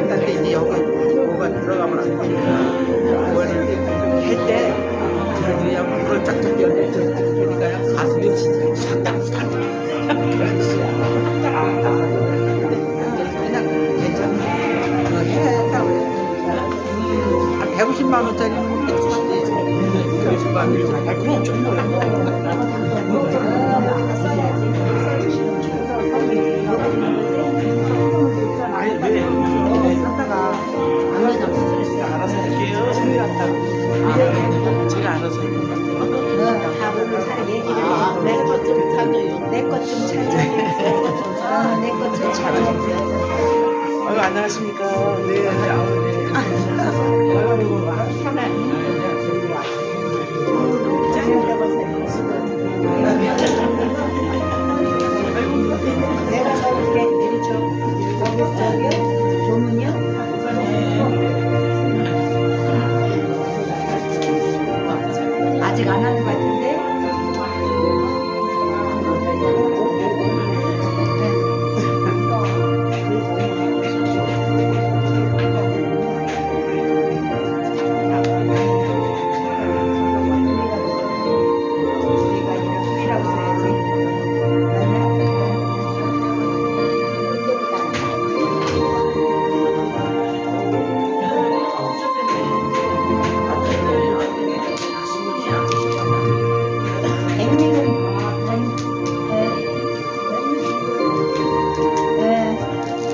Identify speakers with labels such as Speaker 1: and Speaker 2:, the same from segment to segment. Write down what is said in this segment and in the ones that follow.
Speaker 1: 때 이제 여기 뭐가 들어가면 안 되니까 그거는 할때 그래도 그냥 물을 쫙쫙 열니까 그냥 가슴이 진짜 싹싹 그런 짓이야. 그냥 괜찮아. 했다고 해. 한 150만 원짜리는 괜찮지. 150만 원짜리. 그럼 좀 하다가 알아서 할게요. 소리 났다고. 제가 알아서 해요.
Speaker 2: 밥을 잘 얘기를 해. 내 것 좀 찾아요. 내 것 좀 찾아요. 내 것 좀 찾아요.
Speaker 1: 아유, 안녕하십니까. 네, 아우, 네. 아유,
Speaker 2: 내가 먹을게. 이리 줘. 저기요? 조문이요? 아직 안 한 것 같은데?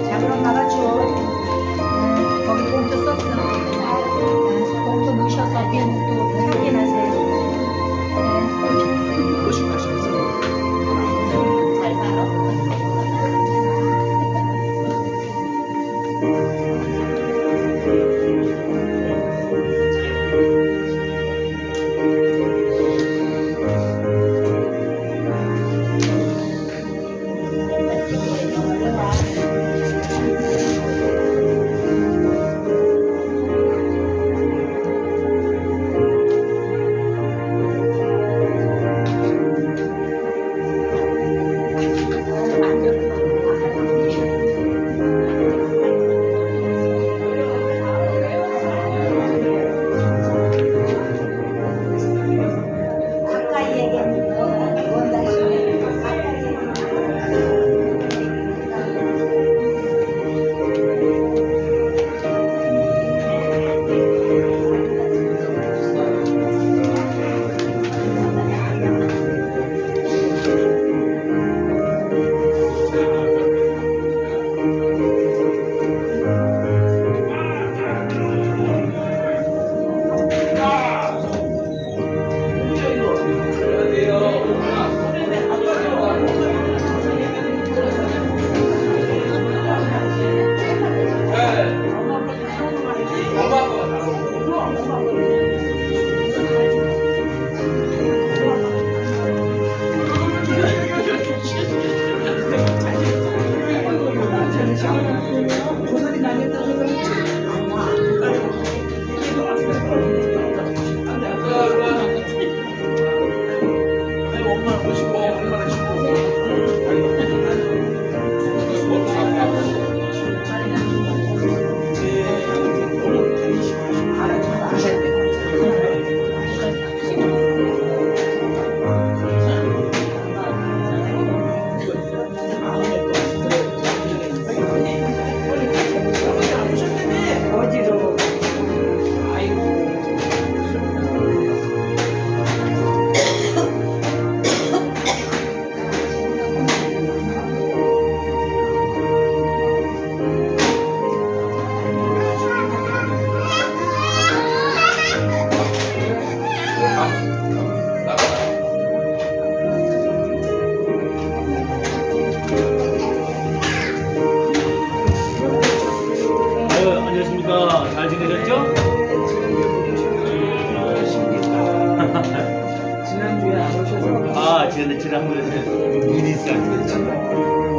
Speaker 2: 자, 그럼 나가줘. 거기 봉투 썼어. 봉투 넣으셔서 비행도 확인하세요. 잘 살아. 가까이 얘기하는 거 원하시면 가까이 얘기하는 어디로?
Speaker 3: 안녕하십니까. 잘 지내셨죠?
Speaker 1: 지난주에 안 오셔서
Speaker 3: 아, 지난번에 눈이 있어요.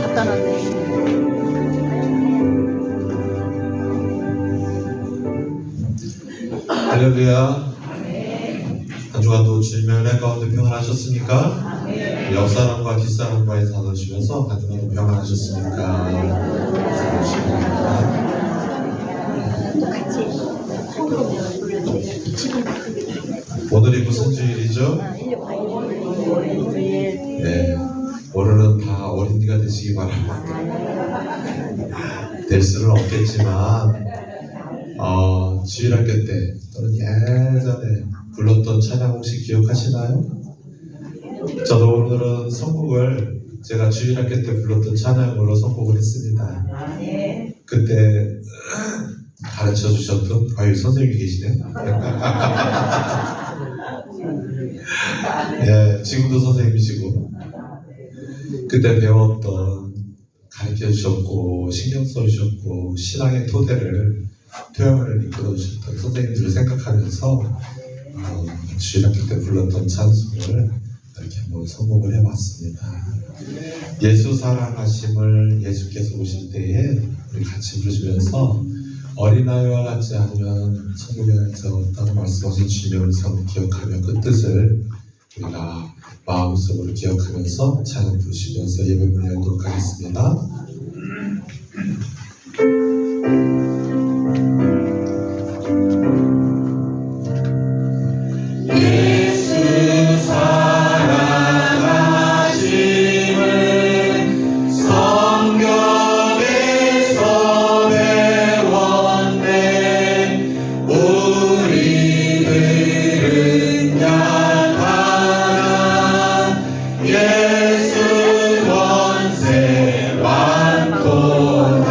Speaker 2: 갖다 놨네.
Speaker 4: 할렐루야. 한 주간도 주님의 은혜 가운데 평안하셨습니까? 옆 사람과 뒷 사람과의 나누시면서 한 주간도 평안하셨습니까? 오늘이 무슨 주일이죠? 네, 오늘은 다 어린이가 되시기 바랍니다. 될 수는 없겠지만 주일학교 때 또는 예전에 불렀던 찬양 혹시 기억하시나요? 저도 오늘은 선곡을 제가 주일학교 때 불렀던 찬양으로 선곡을 했습니다. 그때 가르쳐 주셨던 선생님이 계시네. 예, 지금도 선생님이시고 그때 배웠던 가르쳐 주셨고 신경 써 주셨고 신앙의 토대를 토양을 이끌어 주셨던 선생님들을 생각하면서 주일학교 때 불렀던 찬송을 이렇게 한번 선곡을 해봤습니다. 예수 사랑하심을 예수께서 오실 때에 우리 같이 부르시면서 어린아이와 같지 않으면 천국에서 어떤 말씀하신 주님의 음성을 기억하며 그 뜻을 우리가 마음속으로 기억하면서 찬양 부르시면서 예배를 열도록 하겠습니다. 예수 원세 완고하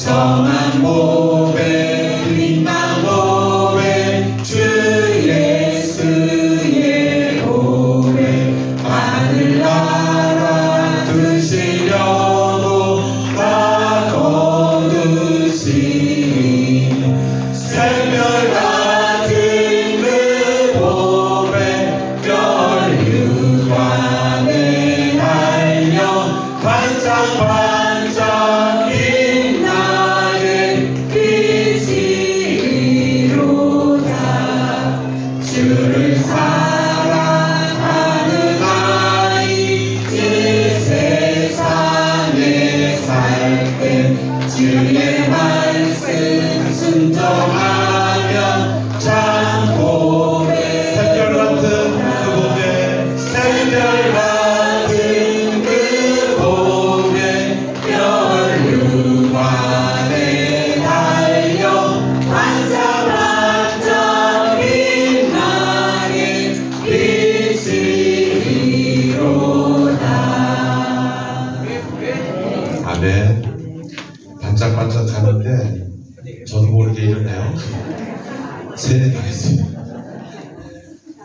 Speaker 4: 정한 보배 빛난 보배 주 예수의 보배 하늘나라 드시려고 다 거두시니 샛별 같은 그 보배 혈육안에 달려 반짝반짝 빛나게 빛이로다 주를 사랑하는 아이 이 세상에 살 때 주의 말씀 순종하며 참 보배 샛별 같은 그 보배 샛별 같은 그 보배 혈육안에 달려 반짝반짝 빛나게 빛이로다. 아멘. 반짝반짝 하는데 저도 모르게 이러네요. 세뇌 당했어요.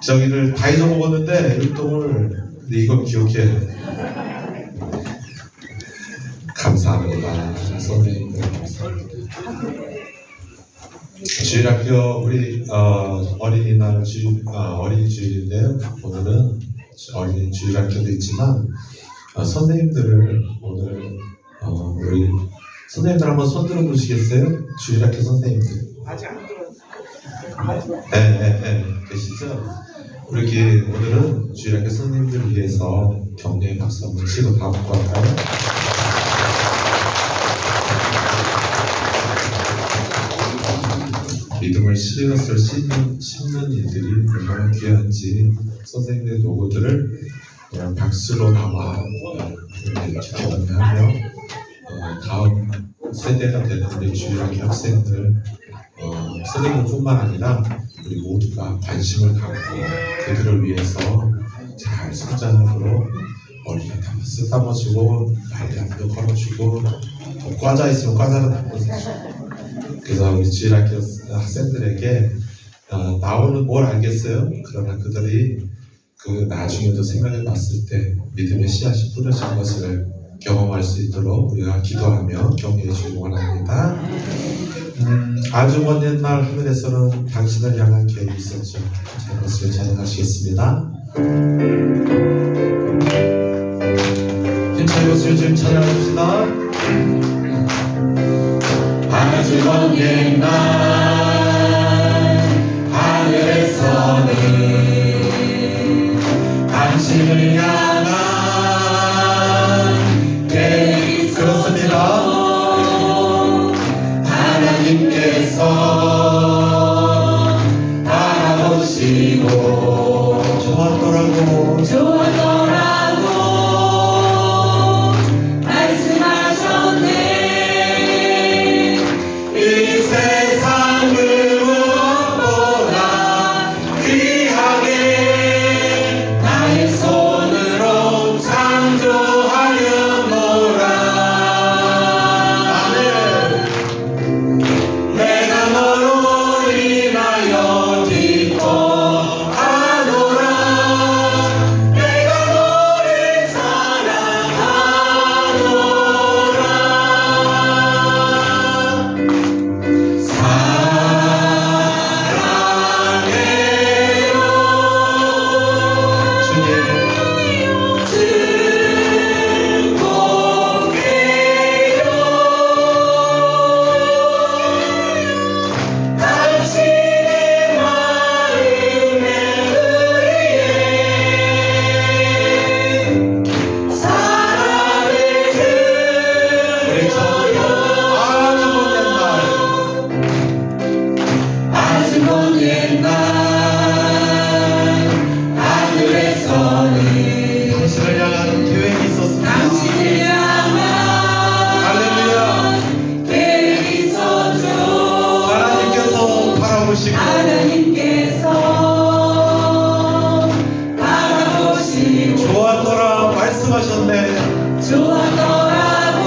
Speaker 4: 저기를 다 잊어먹었는데 율동을 근데 이건 기억해. 감사합니다. 선생님들 감사합니다. 주일학교 우리 어린이날 어린이 주일인데요. 오늘은 어린이 주일학교도 있지만 선생님들을 오늘 우리 선생님들 한번 손 들어 보시겠어요? 주일학교 선생님들.
Speaker 1: 아직 안 들었어요.
Speaker 4: 네, 계시죠? 우리 오늘은 주일학교 선생님들을 위해서 격려의 박수 한번 치고 다음 거 할까요? 믿음을 씨앗을 심는 일들이 얼마나 귀한지 선생님의 노고들을 그냥 박수로 담아 이렇게 격려하며 다음 세대가 되는 우리 주일학교 학생들 선생님뿐만 아니라 우리 모두가 관심을 갖고 그들을 위해서 잘 성장하도록 머리에 담아 쓰다듬어주고 말대함도 걸어주고 또 과자 있으면 과자를 담아주고 그래서 우리 주일학교 학생들에게 나오는 뭘 알겠어요? 그러나 그들이 그 나중에도 생각해 봤을 때 믿음의 씨앗이 뿌려진 것을 경험할 수 있도록 우리가 기도하며 격려해 주기 원합니다. 아주 먼 옛날 하늘에서는 당신을 향한 계획이 있었죠. 자, 그것을 찬양하시겠습니다. 힘차게 웃으며 주님 찬양합시다. 아주 먼 옛날 하늘에서는 당신을 향한 계획이 있었습니다. 하나님께서 바라보시고 좋았더라고 말씀하셨네. 이 세상 그 무엇보다 귀하게 나의 손으로 창조하려노라. 아멘. 내가 너로 인하여 기뻐하노라. 내가 너를 사랑하노라. 사랑해요 주님. 즐겁게요 당신의 마음에 의해 사랑을 우리 저요 아주 먼 옛날 하늘에서는 당신을 향한 계획이 있었습니다. 당신을 향한 할렐루야 계획이 있었죠. 하나님께서 바라보시고 좋았더라 말씀하셨네. 좋았더라고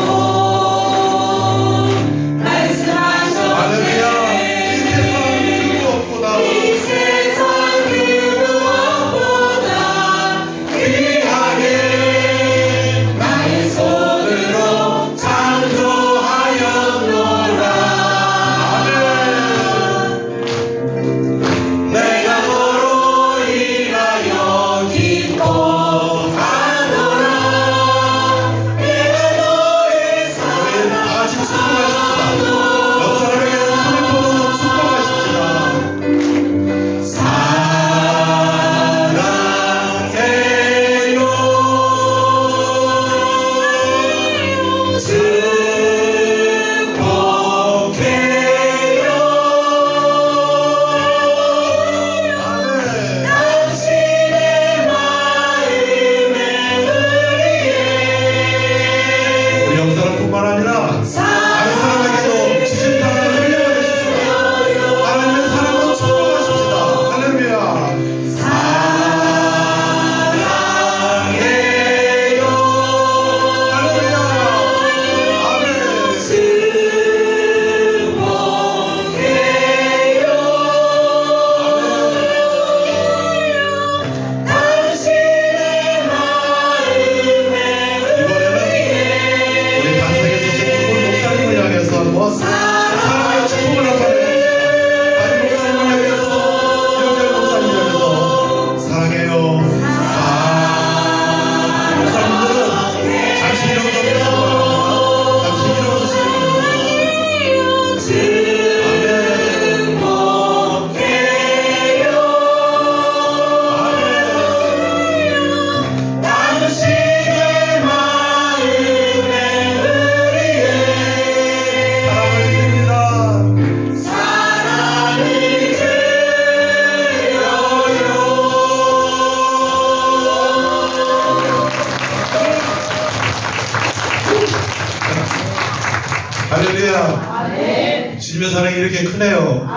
Speaker 4: 주님의 사랑이 이렇게 크네요.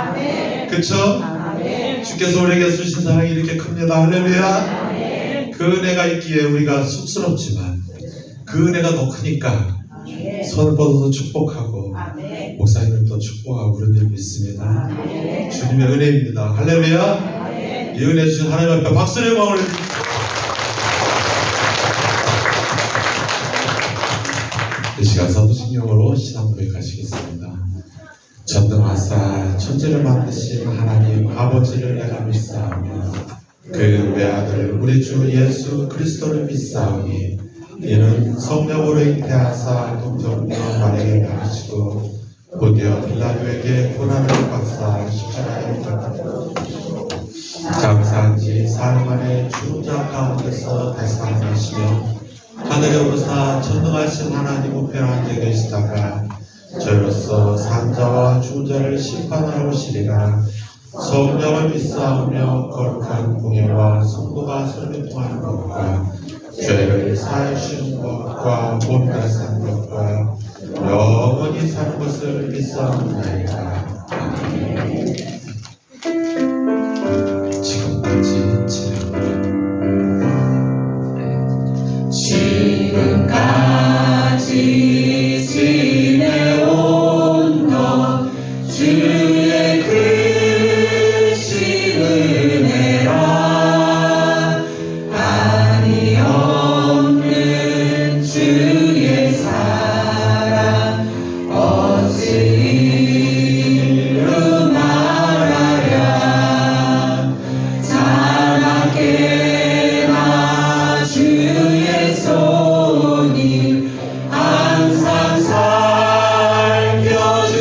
Speaker 4: 그쵸? 주께서 우리에게 주신 사랑이 이렇게 큽니다. 할렐루야. 그 은혜가 있기에 우리가 쑥스럽지만 그 은혜가 더 크니까 손을 뻗어서 축복하고 목사님도 축복하고 그런 일 믿습니다. 주님의 은혜입니다. 할렐루야. 이 은혜 주신 하나님 앞에 박수를 마음을 이 시간 사도신경으로 신앙 고백하시겠습니다. 전능하사 천지를 만드신 하나님 아버지를 내가 믿사오며 그 외아들 우리 주 예수 그리스도를 믿사오니 이는 성령으로 잉태하사 동정녀 마리아에게 나시고 본디오 빌라도에게 고난을 받사 십자가에 못 박히고 장사한 지 사흘 만에 죽은 자 가운데서 다시 살아나시며 하늘에 오르사 전능하신 하나님 우편에 앉아 계시다가 저희로서 산자와 죽은 자를 심판하러 오시리라. 성령을 믿사오며 거룩한 공예와 성도가 서로 통하는 것과 죄를 사하시는 것과 몸을 사는 것과 영원히 사는 것을 믿사옵나이다. 지금까지
Speaker 5: 지금까지 지내온 것 주의 크신 은혜라 한이 없는 주의 사랑 어찌 이루 말하랴 자나깨나 주의 손이 항상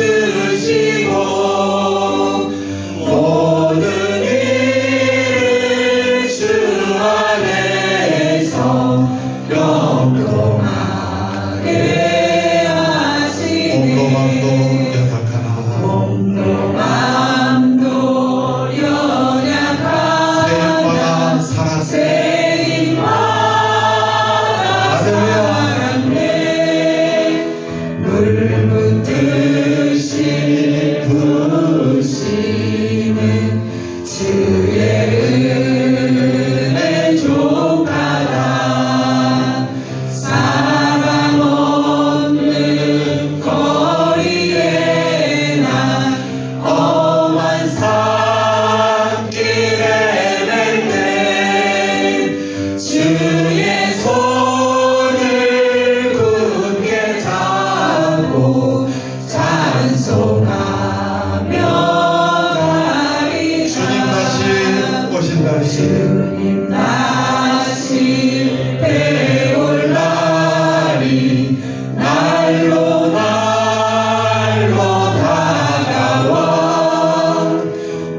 Speaker 5: 살펴주시고 모든 일을 주 안에서 영통하게 하시네. 몸도 마음도 연약하나 새인마다 살았네. 물묻듯이 부으시는 주의 은혜 족하다. 사랑 없는 거리에 난 험한 산길에 낼 때 주의 손을 굳게 잡고 찬송하며 가리라.
Speaker 4: 주님 다시 오신다니
Speaker 5: 주님 다시 배울 날이 날로 날로 다가와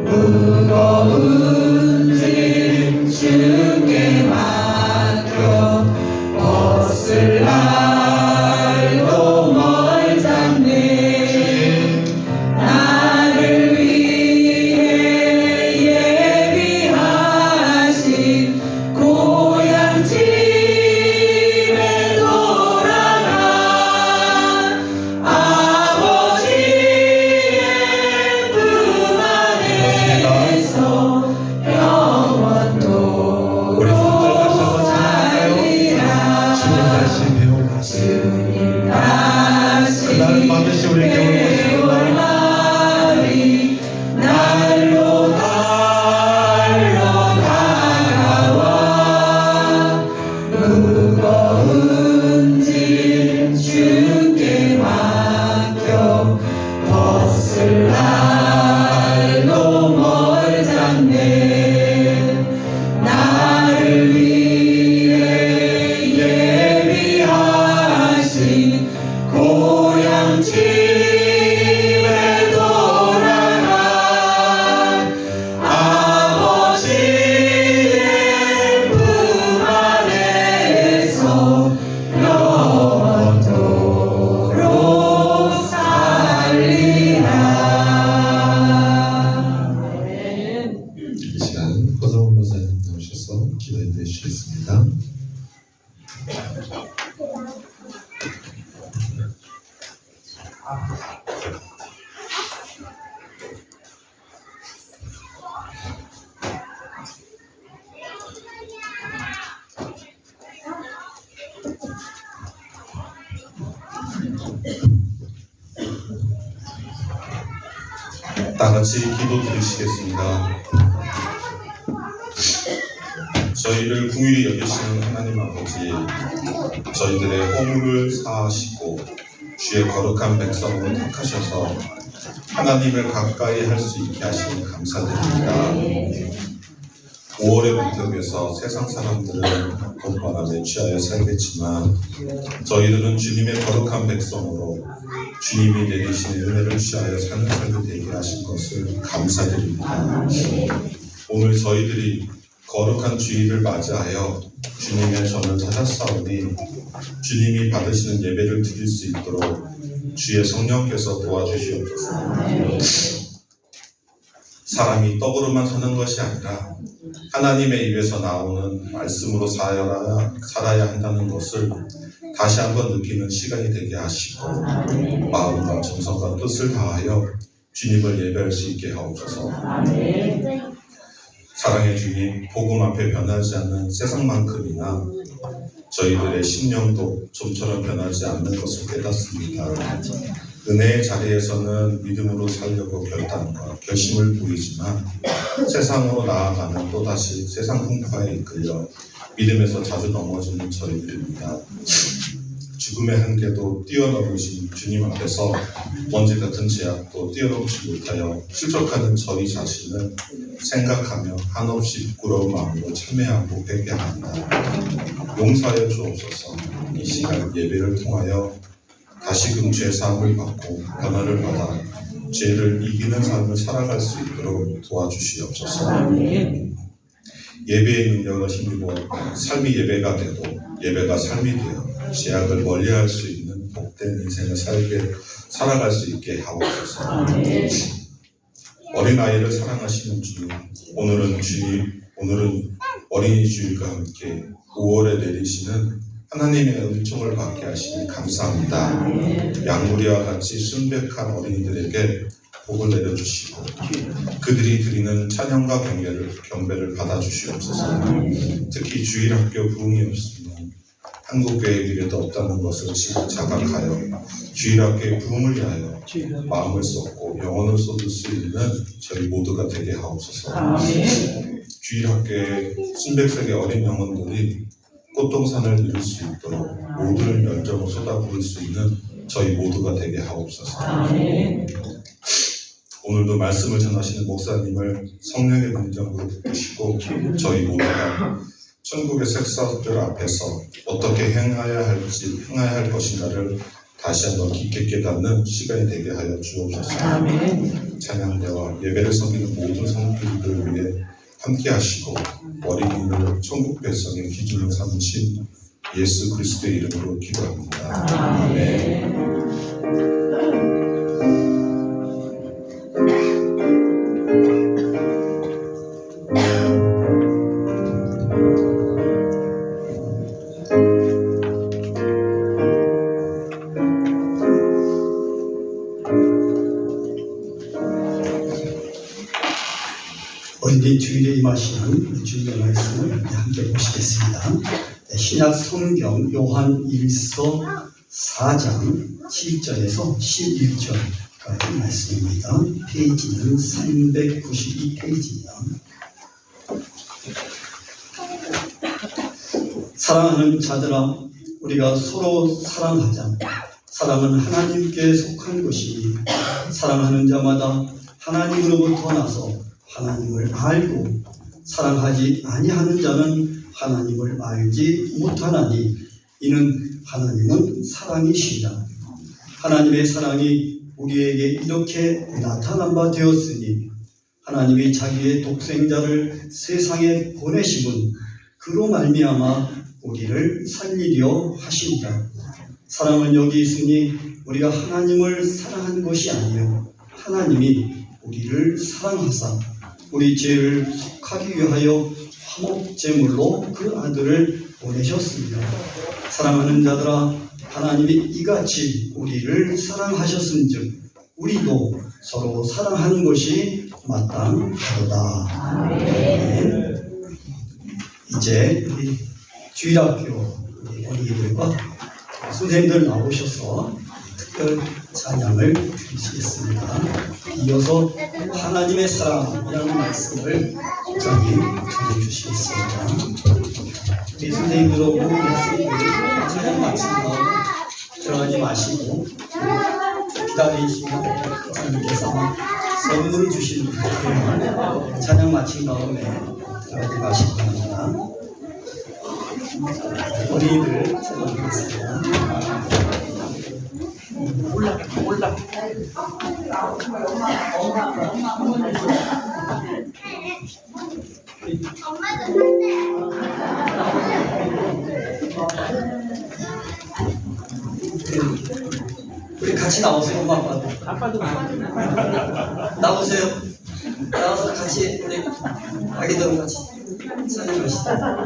Speaker 5: 무거운 짐 주께 맡겨 벗을 날도 멀잖네.
Speaker 4: 다 같이 기도 드리시겠습니다. 저희를 긍휼히 여기시는 하나님 아버지, 저희들의 허물을 사하시고 주의 거룩한 백성으로 택하셔서 하나님을 가까이 할 수 있게 하시니 감사드립니다. 5월의 문턱에서 세상 사람들은 봄바람에 취하여 살겠지만 저희들은 주님의 거룩한 백성으로 주님이 내리신 은혜를 취하여 사는 삶이 되게 하신 것을 감사드립니다. 오늘 저희들이 거룩한 주일을 맞이하여 주님의 전을 찾았사오니 주님이 받으시는 예배를 드릴 수 있도록 주의 성령께서 도와주시옵소서. 사람이 떡으로만 사는 것이 아니라 하나님의 입에서 나오는 말씀으로 살아야 한다는 것을 다시 한번 느끼는 시간이 되게 하시고 마음과 정성과 뜻을 다하여 주님을 예배할 수 있게 하옵소서. 사랑의 주님, 복음 앞에 변하지 않는 세상만큼이나 저희들의 심령도 좀처럼 변하지 않는 것을 깨닫습니다. 은혜의 자리에서는 믿음으로 살려고 결단과 결심을 보이지만 세상으로 나아가면 또다시 세상 풍파에 이끌려 믿음에서 자주 넘어지는 저희들입니다. 죽음의 한계도 뛰어넘으신 주님 앞에서 먼지 같은 제약도 뛰어넘지 못하여 실족하는 저희 자신을 생각하며 한없이 부끄러운 마음으로 참회하고 회개합니다. 용서하여 주옵소서. 이 시간 예배를 통하여 다시금 죄사함을 받고 변화를 받아 죄를 이기는 삶을 살아갈 수 있도록 도와주시옵소서. 예배의 능력을 힘입어 삶이 예배가 되고 예배가 삶이 되어 죄악을 멀리할 수 있는 복된 인생을 살아갈 수 있게 하옵소서. 어린아이를 사랑하시는 주님, 오늘은 어린이 주일과 함께 5월에 내리시는 하나님의 은총을 받게 하시니 감사합니다. 양무리와 같이 순백한 어린이들에게 복을 내려주시고 그들이 드리는 찬양과 경배를 받아주시옵소서. 특히 주일학교 부흥이 없으면 한국교회 미래도 없다는 것을 지금 자각하여 주일학교의 부흥을 위하여 마음을 쏟고 영혼을 쏟을 수 있는 저희 모두가 되게 하옵소서. 주일학교의 순백색의 어린 영혼들이 꽃동산을 이룰 수 있도록 모든 열정을 쏟아부을 수 있는 저희 모두가 되게 하옵소서. 오늘도 말씀을 전하시는 목사님을 성령의 능력으로 붙드시고 저희 모두가 천국의 색사들 앞에서 어떻게 행해야 할 것인가를 다시 한번 깊게 깨닫는 시간이 되게 하여 주옵소서. 찬양대와 예배를 섬기는 모든 성도들을 위해 함께 하시고 어린이를 천국 백성의 기준으로 삼으신 예수 그리스도의 이름으로 기도합니다. 아멘.
Speaker 6: 어린이 주일에 임하시는 주님의 말씀을 함께 보시겠습니다. 신약 성경 요한 1서 4장 7절에서 11절까지 말씀입니다. 페이지는 392페이지입니다. 사랑하는 자들아, 우리가 서로 사랑하자. 사랑은 하나님께 속한 것이니 사랑하는 자마다 하나님으로부터 나서 하나님을 알고 사랑하지 아니하는 자는 하나님을 알지 못하나니 이는 하나님은 사랑이시라. 하나님의 사랑이 우리에게 이렇게 나타난 바 되었으니 하나님이 자기의 독생자를 세상에 보내심은 그로 말미암아 우리를 살리려 하신다. 사랑은 여기 있으니 우리가 하나님을 사랑한 것이 아니요 하나님이 우리를 사랑하사 우리 죄를 속하기 위하여 화목제물로 그 아들을 보내셨습니다. 사랑하는 자들아, 하나님이 이같이 우리를 사랑하셨은즉 우리도 서로 사랑하는 것이 마땅하도다. 아멘. 이제 우리 주일학교 어린이들과 선생님들 나오셔서 특별 찬양을 드리시겠습니다. 이어서 하나님의 사랑이라는 말씀을 목사님 전해주시겠습니다. 우리 선생님들하고 우리 학생들 찬양 마친 다음에 들어가지 마시고 기다리시면 목사님께서 선물을 주시는 거예요. 찬양 마친 다음에 들어가지 마시기 바랍니다. 어린이들 찬양하겠습니다.
Speaker 1: 올라.
Speaker 6: 우리 같이 나오세요, 엄마 아빠도.
Speaker 1: 아빠도
Speaker 6: 나오세요. 나와서 같이 우리 아기들 같이 찬양하시다.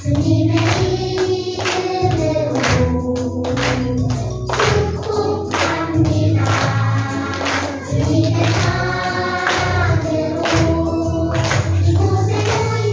Speaker 7: 주님의 이름으로 축복합니다. 주님의 사랑으로 이곳에 모인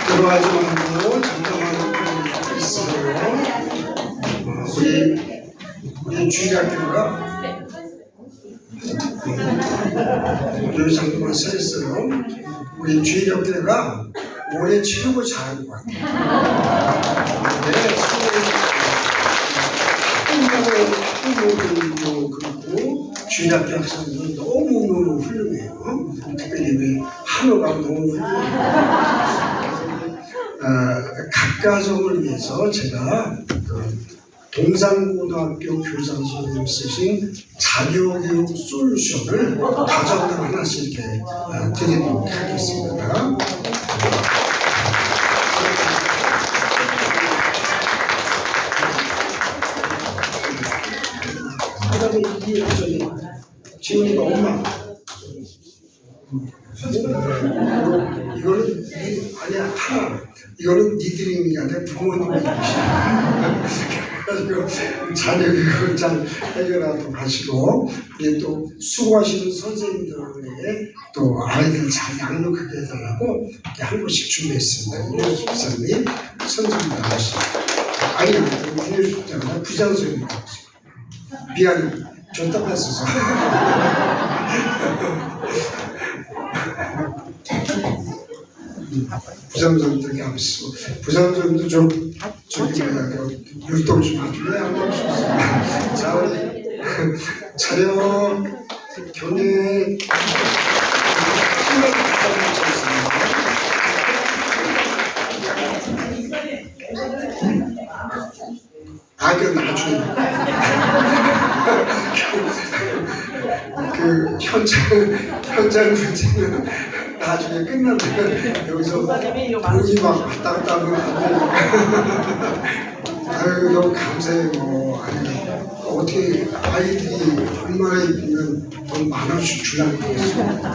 Speaker 7: 들어가지 말고 잠깐만 있어요. 우리 주일학교가 여기 잠깐만 서 있어요. 우리 주일학교가 올해 최고 잘한 것 같아요. 학부모들도 그렇고 주일학교 학생들도 너무너무 훌륭해요. 특별히 한우가 너무 훌륭해요. 각 가정을 위해서 제가 동산고등학교 교장 선생님 쓰신 자녀교육 솔루션을 가정당 하나씩 이렇게 드리도록 하겠습니다. 그다음에 이게 저기 지훈이가 엄마. 이거는 아니야 하나. 이거는 니들이 있는 게 아니라 부모님이 그래가지고 자녀교육을 잘 해결하도록 하시고 이제 또 수고하시는 선생님들에게 또 아이들 잘 양육하게 해달라고 이렇게 한 곳씩 준비했습니다. 이명수 부사님 선생님 나가시죠. 아니야 이명수 부사님 부장선생님 나가시죠. 미안해 줬다 뺐어서 부장선생님들이 하시고 부장선생님도 좀 저기 율동 좀 해줄래? 자 우리 차렷 교내 그 나중에 그 현장 문제는 나중에 끝나면 여기서 목이 막 왔다 갔다 하면 안 되니까 아유 너무 감사해요. 아유, 어떻게 아이들이 얼마나 예쁘면 돈 만원씩 주려고 그랬어요.
Speaker 4: 돈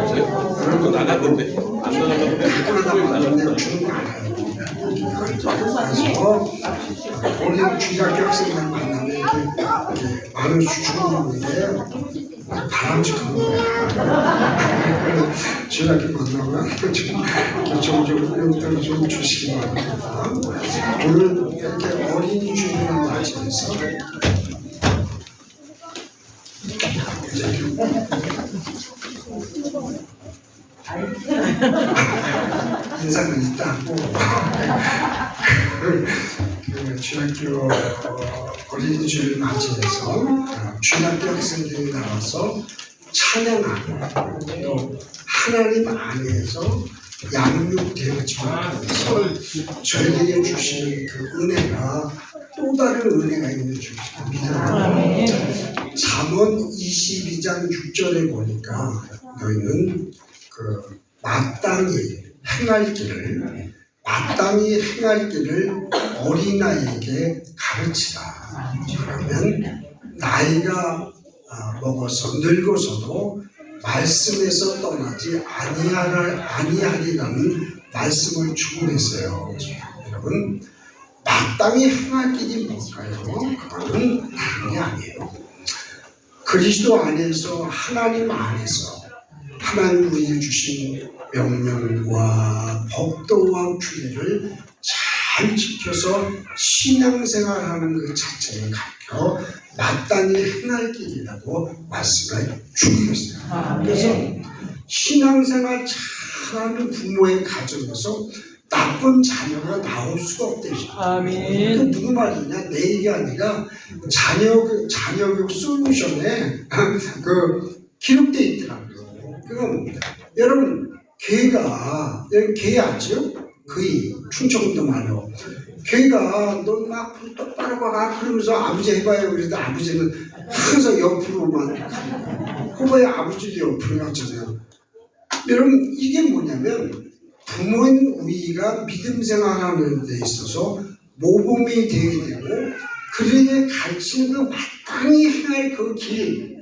Speaker 4: 없어요? 그런 거 나갔던데 안 나갔던데
Speaker 7: 학교다 보면 내가 주는 거 알아요. 그래서 우리 주일학교 학생들 만나면 이렇게 만원씩 주는 건데 바람직한 거예요. 주일학교 만나면 저쪽으로 용돈을 좀 주시기 바랍니다. 오늘 이렇게 어린 주일을 맞이해서 인사는 있다고 주일학교 어린이주일 맞이해서 주일학교 학생들이 나와서 찬양하고 또 하나님 안에서 양육되었지만 저희에게 주시는 그 은혜가 또 다른 은혜가 있는 줄 믿어요. 잠언 22장 6절에 보니까 너희는 그 마땅히 행할 길을 어린아이에게 가르치라. 그러면 나이가 먹어서 늙어서도 말씀에서 떠나지 아니하리라는 말씀을 주고 있어요. 여러분 마땅히 행할 길이 뭘까요? 그거는 다른 게 아니에요. 그리스도 안에서 하나님 안에서 하나님 우리에게 주신 명령과 법도와 규례를 잘 지켜서 신앙생활하는 그 자체를 가르쳐 마땅히 행할 길이라고 말씀을 주고 있어요. 그래서 신앙생활 잘하는 부모의 가정에서 나쁜 자녀가 나올 수가 없대요.
Speaker 1: 아멘.
Speaker 7: 그 누구 말이냐? 내 얘기 아니라 자녀교육 솔루션에 기록되어 있더라고요. 그럼 여러분 개가 개 아죠? 거의 충청도 말로 개가 넌 막 똑바로 가 그러면서 아버지 해봐요. 그래도 아버지는 항상 옆으로만 호버의 아버지도 옆으로 갔잖아요. 여러분 이게 뭐냐면 부모인 우리가 믿음 생활하는 데 있어서 모범이 되게 되고 그에게 가르치는 그 마땅히 행할 그 길,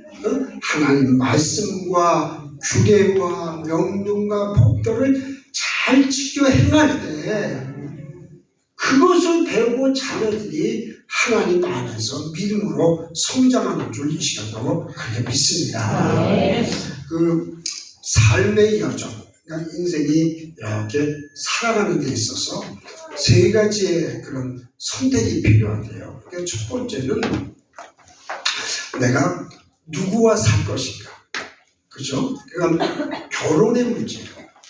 Speaker 7: 하나님 말씀과 규례와 명령과 법도를 잘 지켜 행할 때 그것을 배우고 자녀들이 하나님 안에서 믿음으로 성장하는 줄 이 시간도 그렇게 믿습니다. 그 삶의 여정, 그러니까 인생이 이렇게 살아가는 데 있어서 세 가지의 그런 선택이 필요하대요. 그러니까 첫 번째는 내가 누구와 살 것인가. 그죠? 그러니까 결혼의 문제.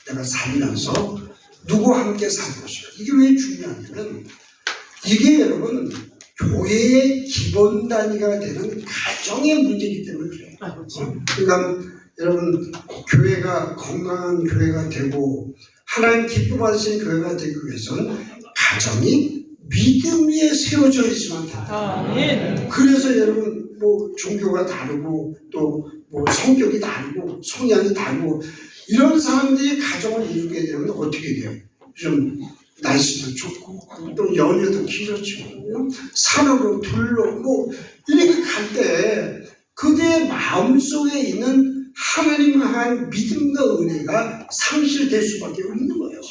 Speaker 7: 내가 살면서 누구와 함께 살 것인가. 이게 왜 중요하냐면 이게 여러분 교회의 기본 단위가 되는 가정의 문제이기 때문에 그래요. 그러니까 여러분 교회가 건강한 교회가 되고 하나님 기뻐하시는 교회가 되기 위해서는 가정이 믿음 위에 세워져야지만 된다. 그래서 여러분 뭐 종교가 다르고 또 뭐 성격이 다르고 성향이 다르고 이런 사람들이 가정을 이루게 되면 어떻게 돼요? 좀 날씨도 좋고 또 연휴도 길어지고 산으로 둘러 뭐 이렇게 갈 때 그들의 마음속에 있는 하나님을 향한 믿음과 은혜가 상실될 수밖에 없는 거예요.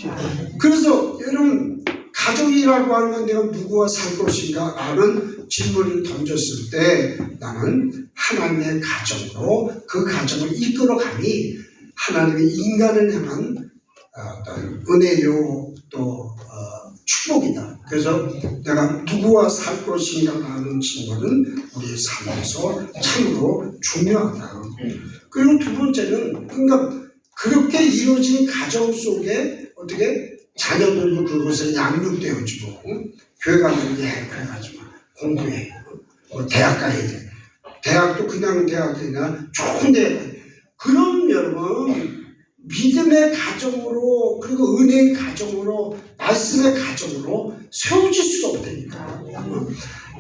Speaker 7: 그래서 여러분 가정이라고 하는 건 내가 누구와 살 것인가 라는 질문을 던졌을 때 나는 하나님의 가정으로 그 가정을 이끌어가니 하나님의 인간을 향한 어떤 은혜요 또 축복이다. 그래서 내가 누구와 살 것인가 라는 질문은 우리의 삶에서 참으로 중요하다. 그리고 두 번째는 그러니까 그렇게 이루어진 가정 속에 어떻게 자녀들도 그것에 양육되어지고 교회 가면 그래 가지고 공부해 뭐 대학 가야 돼. 대학도 그냥 대학이나 좋은 대학. 그럼 여러분 믿음의 가정으로 그리고 은혜의 가정으로 말씀의 가정으로 세워질 수가 없다니까.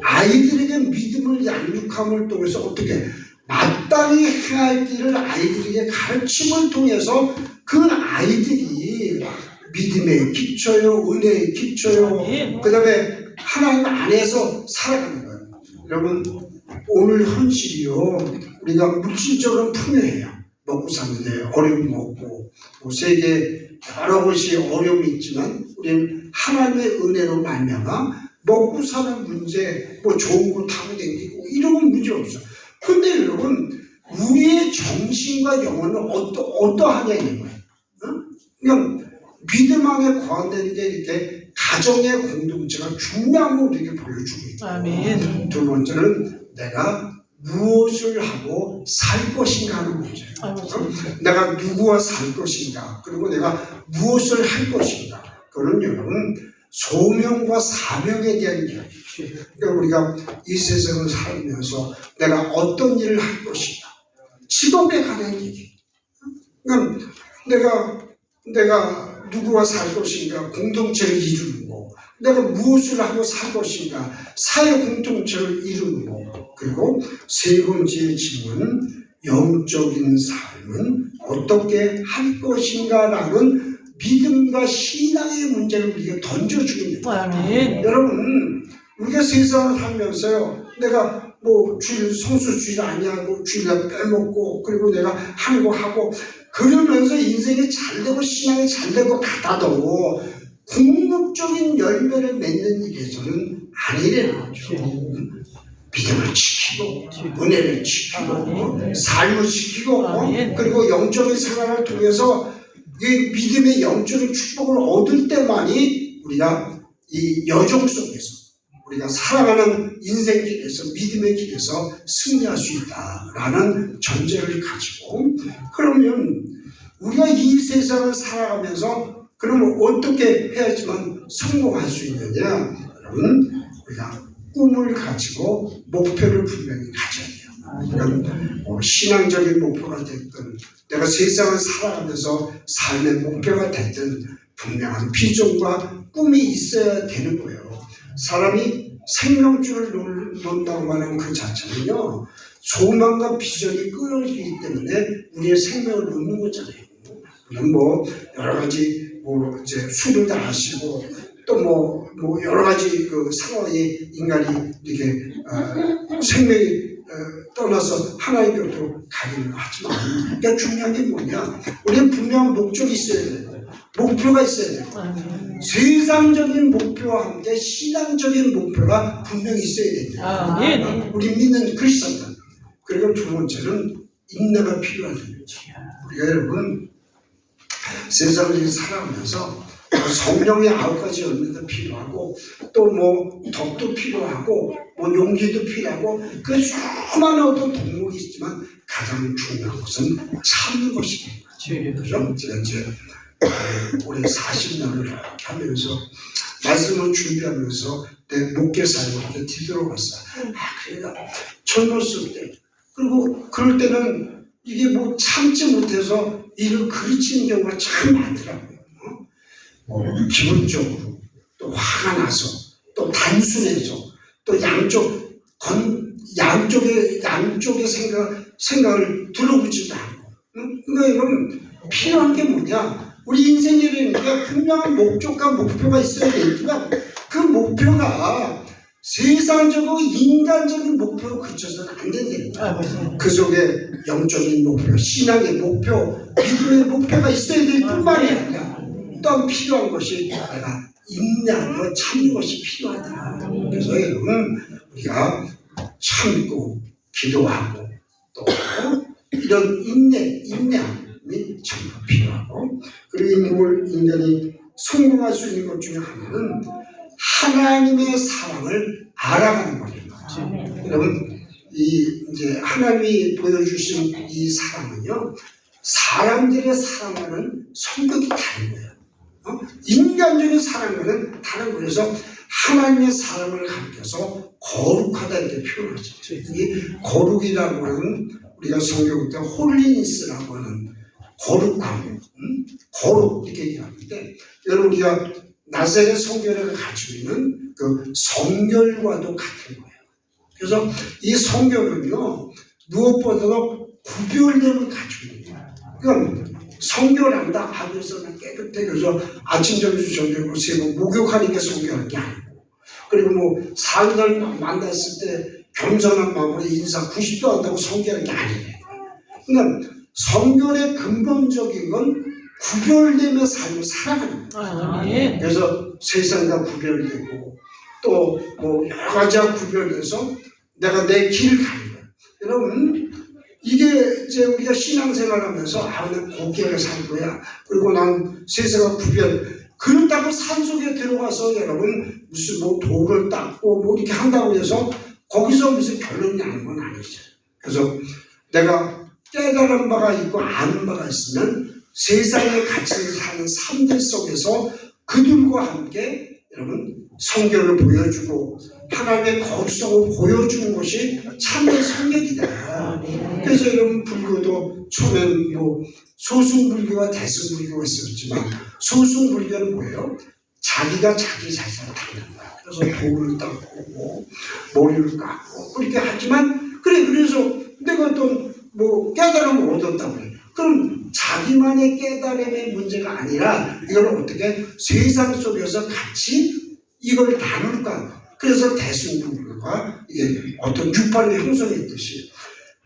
Speaker 7: 아이들에게 믿음을 양육함을 통해서 어떻게 마땅히 행할 길을 아이들에게 가르침을 통해서 그 아이들이 믿음에 기초요, 은혜에 기초요, 그 다음에 하나님 안에서 살아가는 거예요. 여러분 오늘 현실이요 우리가 물질적으로 풍요해요. 먹고 사는데 어려움이 없고 뭐 세계 여러 곳이 어려움이 있지만 우리는 하나님의 은혜로 말미암아 먹고 사는 문제 뭐 좋은 거 타고 다니고 이런 건 문제 없어요. 근데 여러분 우리의 정신과 영혼은 어떠하냐 이런 거예요. 그냥 믿음 안에 거한다는 게 이렇게 가정의 공동체가 중요한 걸 우리에게 보여주고 있고
Speaker 1: 아멘.
Speaker 7: 두 번째는 내가 무엇을 하고 살 것인가 하는 문제예요. 내가 누구와 살 것인가 그리고 내가 무엇을 할 것인가 그거는 여러분 소명과 사명에 대한 이야기죠. 그러니까 우리가 이 세상을 살면서 내가 어떤 일을 할 것인가 직업에 관한 얘기. 그러니까 내가 누구와 살 것인가 공동체를 이루는 거 내가 무엇을 하고 살 것인가 사회 공동체를 이루는 거 그리고 세 번째 질문은 영적인 삶은 어떻게 할 것인가 라는 믿음과 신앙의 문제를 우리가 던져주는 거예요. 여러분 우리가 세상을 살면서요 내가 뭐 주일 성수주일 아니하고 주일날 빼먹고 그리고 내가 하는 거 하고 그러면서 인생이 잘되고 신앙이 잘되고 가다도 궁극적인 열매를 맺는 일에서는 아니라는 거죠. 믿음을 지키고 은혜를 지키고 삶을 지키고 그리고 영적인 생활을 통해서 이 믿음의 영적인 축복을 얻을 때만이 우리가 이 여정 속에서 우리가 살아가는 인생 길에서 믿음의 길에서 승리할 수 있다라는 전제를 가지고 그러면 우리가 이 세상을 살아가면서 그러면 어떻게 해야지만 성공할 수 있느냐? 여러분 우리가 꿈을 가지고 목표를 분명히 가져야 돼요. 그러니까 신앙적인 목표가 됐든 내가 세상을 살아가면서 삶의 목표가 됐든 분명한 비전과 꿈이 있어야 되는 거예요. 사람이 생명줄을 놓는다고 하는 그 자체는요 소망과 비전이 끊어지기 때문에 우리의 생명을 놓는 거잖아요. 물론 뭐 여러 가지 뭐 이제 술을 다 마시고 또 뭐 여러 가지 그 상황이 인간이 이렇게 생명이 떠나서 하나님 곁으로 가기는 하지만 그러니까 중요한 게 뭐냐 우리는 분명한 목적이 있어야 돼요. 목표가 있어야 돼요. 세상적인 목표와 함께 신앙적인 목표가 분명히 있어야 됩니다. 우리 믿는 그리스도인들. 그리고 두 번째는 인내가 필요하다. 우리가 여러분 세상을 살아가면서 성령의 9가지 열매도 필요하고 또 뭐 덕도 필요하고 뭐 용기도 필요하고 그 수많은 어떤 덕목이 있지만 가장 중요한 것은 참는 것입니다. 그죠? 제가 이제 올해 40년을 이렇게 하면서 말씀을 준비하면서 내 목회 사역을 이렇게 뒤돌아봤어요. 그러니까 젊었을 때 그리고 그럴 때는 이게 뭐 참지 못해서 일을 그르치는 경우가 참 많더라고요. 기본적으로 또 화가 나서 또 단순해서 또 양쪽의 생각을 들어보지도 않고. 그러니까 여러분 필요한 게 뭐냐? 우리 인생이라니까 분명한 목적과 목표가 있어야 되지만 그 목표가 세상적으로 인간적인 목표로 그쳐서는 안 된다니까. 그 속에 영적인 목표, 신앙의 목표, 믿음의 목표가 있어야 될 뿐만이 아니라 또한 필요한 것이 내가 인내하고 참는 것이 필요하다. 그래서 여러분 우리가 참고 기도하고 또 이런 인내함이 참 필요하고 그리고 인간이 성공할 수 있는 것 중에 하나는 하나님의 사랑을 알아가는 겁니다. 여러분 이제 하나님이 보여주신 이 사랑은요 사람들의 사랑하는 성격이 다른 거예요. 인간적인 사랑과는 다른 거예요. 그래서 하나님의 사랑을 가르쳐서 거룩하다 이렇게 표현하죠. 이 거룩이라고 하는 우리가 성경 때 홀리니스라고 하는 거룩함, 거룩 이렇게 얘기하는데 여러분 우리가 나사렛 성결을 가지고 있는 그 성결과도 같은 거예요. 그래서 이 성결은요 무엇보다도 구별됨을 가지고 있는 거예요. 그러니까 성결한다 하면서 깨끗해. 그래서 아침 점심 저녁 세고 목욕하니까 성결한 게 아니고 그리고 뭐 사람들 만났을 때 겸손한 마음으로 인사 90도 한다고 성결한 게 아니에요. 그러니까 성결의 근본적인 건 구별되며 삶을 살아가는 거예요. 그래서 세상과 구별되고 또 뭐 여러 가지가 구별돼서 내가 내 길을 가는 거예요. 여러분 이게 이제 우리가 신앙생활하면서 난 고개를 살 거야. 그리고 난 세상과 구별. 그렇다고 산속에 들어가서 여러분 무슨 뭐 돌을 닦고 뭐 이렇게 한다고 해서 거기서 무슨 결론이 나는 건 아니죠. 그래서 내가 깨달은 바가 있고 아는 바가 있으면 세상의 가치를 사는 삶들 속에서 그들과 함께 여러분 성결을 보여주고 하나님의 거룩성을 보여주는 것이 참된 성결이다. 그래서 여러분 불교도 처음에는 뭐 소승불교와 대승불교가 있었지만 소승불교는 뭐예요? 자기가 자기 자신을 닦는 거야. 그래서 돌을 닦고 머리를 깎고 그렇게 하지만 그래서 내가 또 뭐 깨달음을 얻었다고 해요. 그럼 자기만의 깨달음의 문제가 아니라 이걸 어떻게 세상 속에서 같이 이걸 나눌까? 그래서 대승불교가 이게 어떤 육발의 형성했듯이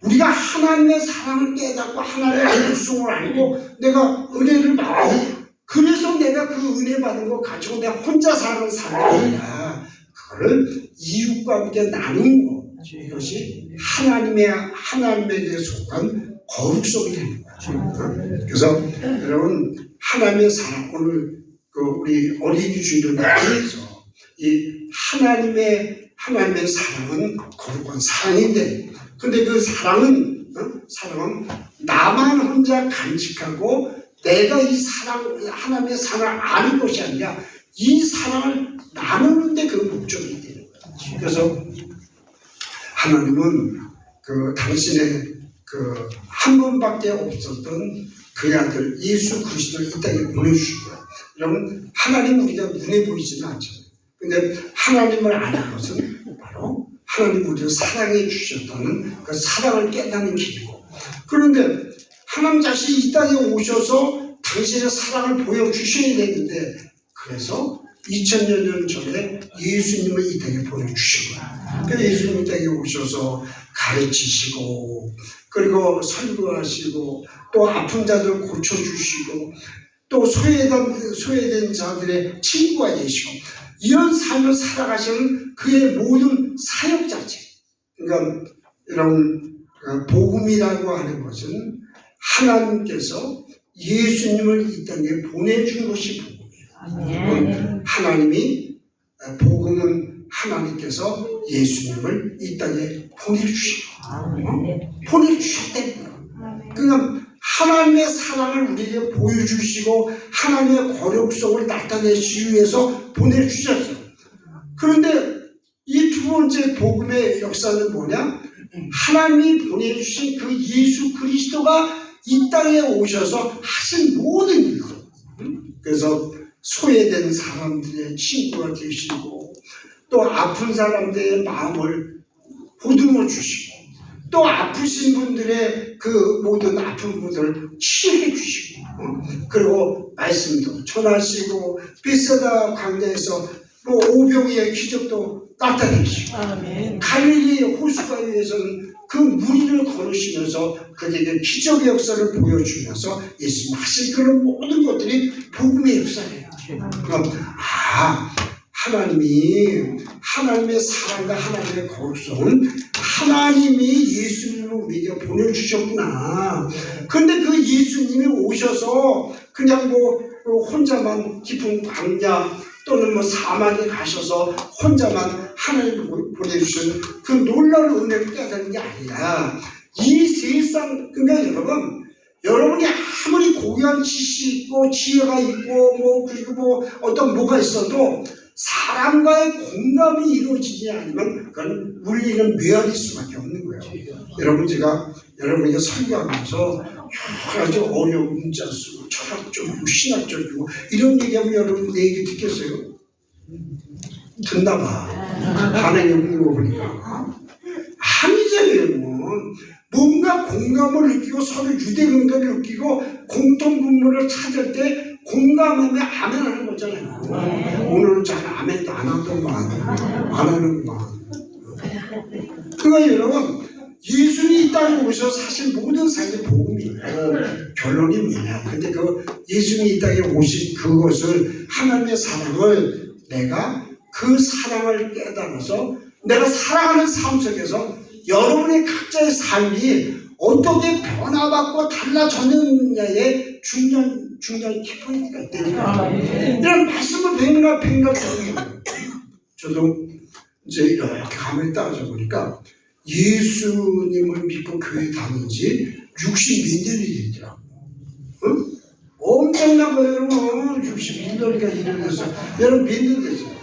Speaker 7: 우리가 하나님의 사랑을 깨닫고 하나님의 육성을 알고 내가 은혜를 받고 그래서 내가 그 은혜 받은 거 가지고 내가 혼자 사는 삶이 아니라 그거를 이웃과 함께 나누는 거 이것이 하나님에게 속한 거룩성이 되는 거죠. 그래서 여러분 하나님의 사랑 오늘 그 우리 어린이 주일을 위해서 이 하나님의 사랑은 거룩한 사랑인데 근데 그 사랑은 나만 혼자 간직하고 내가 이 하나님의 사랑을 아는 것이 아니라 이 사랑을 나누는데 그 목적이 되는 거예요. 그래서 하나님은 그 당신의 그 한 번밖에 없었던 그 아들 예수 그리스도를 이 땅에 보내주신 거예요. 여러분 하나님 우리가 눈에 보이지는 않잖아요. 근데 하나님을 아는 것은 바로 하나님 우리를 사랑해 주셨다는 그 사랑을 깨닫는 길이고 그런데 하나님 자신이 이 땅에 오셔서 당신의 사랑을 보여주셔야 되는데 그래서 2000년 전에 예수님을 이 땅에 보여주신 거야. 그래서 예수님이 이 땅에 오셔서 가르치시고 그리고 설교하시고 또 아픈 자들 고쳐주시고 또 소외된 자들의 친구가 되시고 이런 삶을 살아가시는 그의 모든 사역자체. 그러니까 여러분 복음이라고 하는 것은 하나님께서 예수님을 이 땅에 보내준 것이 복음이에요. 하나님이 복음은 하나님께서 예수님을 이 땅에 보내주시고 보내주셨다는 거예요. 그러니까 하나님의 사랑을 우리에게 보여주시고 하나님의 거룩성을 나타내시기 위해서 보내주셨어요. 그런데 이 두 번째 복음의 역사는 뭐냐? 하나님이 보내주신 그 예수 그리스도가 이 땅에 오셔서 하신 모든 일. 그래서 소외된 사람들의 친구가 되시고 또 아픈 사람들의 마음을 보듬어 주시고 또 아프신 분들의 그 모든 아픈 분들을 치유해 주시고 그리고 말씀도 전하시고 벳세다 광야에서 뭐 오병이의 기적도 나타내시고 갈릴리 호숫가에서는 그 무리를 걸으시면서 그들에게 기적의 역사를 보여주면서 예수님 하신 그런 모든 것들이 복음의 역사예요. 그럼 하나님의 사랑과 하나님의 거룩성은 하나님이 예수님을 우리에게 보내주셨구나. 근데 그 예수님이 오셔서 그냥 뭐 혼자만 깊은 광야 또는 뭐 사막에 가셔서 혼자만 하나님을 보내주신 그 놀라운 은혜를 깨닫는 게 아니라 이 세상, 그러니까 여러분이 아무리 고귀한 지식이 있고 지혜가 있고 그리고 어떤 뭐가 있어도 사람과의 공감이 이루어지지 않으면 그건 물리는 뇌할일 수밖에 없는 거예요. 여러분, 제가 여러분에게 설교하면서 여러 가지 어려운 문자 쓰고 철학적이고 신학적이고 이런 얘기하면 여러분 내 얘기 듣겠어요? 듣나 봐. 반응이 없는 거 보니까. 아니잖아요. 뭔가 공감을 느끼고 서로 유대감을 느끼고 공통분모를 찾을 때 공감하면 아멘 하는 거잖아요. 오늘은 잘 아멘도 안 하더만 안 하는구만. 그러니까 여러분, 예수님이 이 땅에 오셔서 사실 모든 삶의 복음이에요. 결론이 뭐냐? 근데 그 예수님이 이 땅에 오신 그것을 하나님의 사랑을 내가 그 사랑을 깨달아서 내가 사랑하는 삶 속에서 여러분의 각자의 삶이 어떻게 변화받고 달라졌느냐에 중요한 키포인트가 있다니까. 이런 말씀을 백날 들어요. 저도 이제 이렇게 가만히 따져 보니까 예수님을 믿고 교회 다닌 지 60몇 년이 됐더라고. 응? 엄청난 거예요, 여러분. 61년이니까 1년 됐어. 여러분 몇 년 됐어요?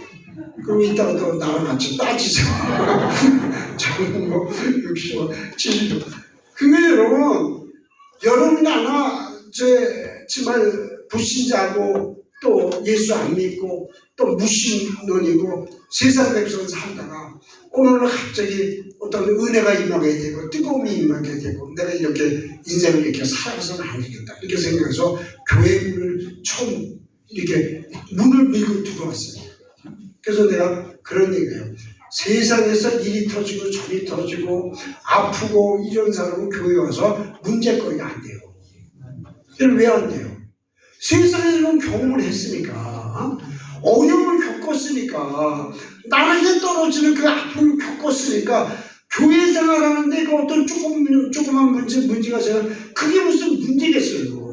Speaker 7: 그럼 이따가 또 나랑 같이 따지자. 저는 뭐 60년, 70년. 그게 여러분이 아마 정말 불신자고 또 예수 안 믿고 또 무신론이고 세상 백성을 살다가 오늘은 갑자기 어떤 은혜가 임하게 되고 뜨거움이 임하게 되고 내가 이렇게 인생을 이렇게 살아서는 안 되겠다 이렇게 생각해서 교회 문을 처음 이렇게 문을 밀고 들어왔어요. 그래서 내가 그런 얘기해요. 세상에서 일이 터지고 저리 터지고 아프고 이런 사람은 교회 와서 문제거리가 안 돼요. 왜 안 돼요? 세상에 이런 경험을 했으니까 어려움을 겪었으니까 나에게 떨어지는 그 아픔을 겪었으니까 교회 생활하는데 그 어떤 조그만 문제가 있어요. 그게 무슨 문제겠어요.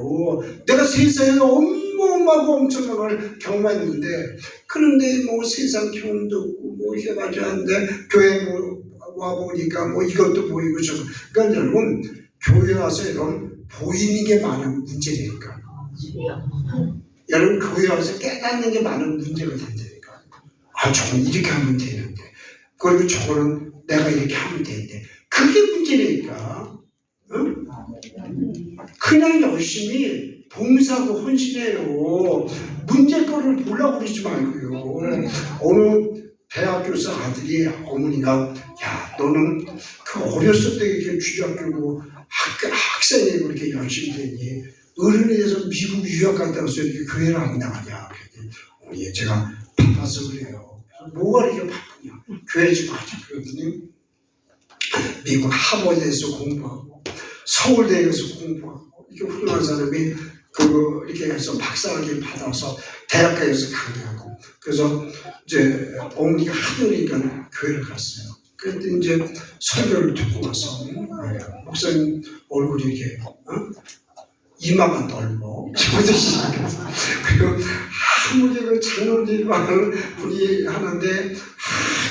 Speaker 7: 내가 세상에 어마어마하고 엄청난 걸 경험했는데 그런데 뭐 세상 경험도 없고 뭐 해가지고 하는데 교회 와보니까 뭐 이것도 보이고 저거. 그러니까 여러분 교회 와서 이런 보이는 게 많은 문제니까 여러분 교회 와서 깨닫는 게 많은 문제가 된다니까. 저건 이렇게 하면 되는데 그리고 저거는 내가 이렇게 하면 되는데 그게 문제니까. 응? 그냥 열심히 봉사하고 헌신해요. 문제거리를 보려고 그러지 말고요. 어느 대학교에서 아들이 어머니가 야 너는 그 어렸을 때 이렇게 쥐가 끌고 학생이고 이렇게 열심히 되니 어른이 돼서 미국 유학 갔다 와서 이렇게 교회를 안 나가냐. 그랬더니 제가 바빠서 그래요. 뭐가 이렇게 바쁘냐. 교회 좀 가자. 그랬더니 미국 하버드에서 공부하고 서울대에서 공부하고 이렇게 훌륭한 사람이 그거 이렇게 해서 박사학위를 받아서 대학가에서 강의하고 그래서 이제 어머니가 하늘이니까 교회를 갔어요. 그랬더니 이제 설교를 듣고 와서 목사님 얼굴이 이렇게 이마가 넓어. 저부터 시작해서. 그리고 아무리 그 장로님을 분이 하는데,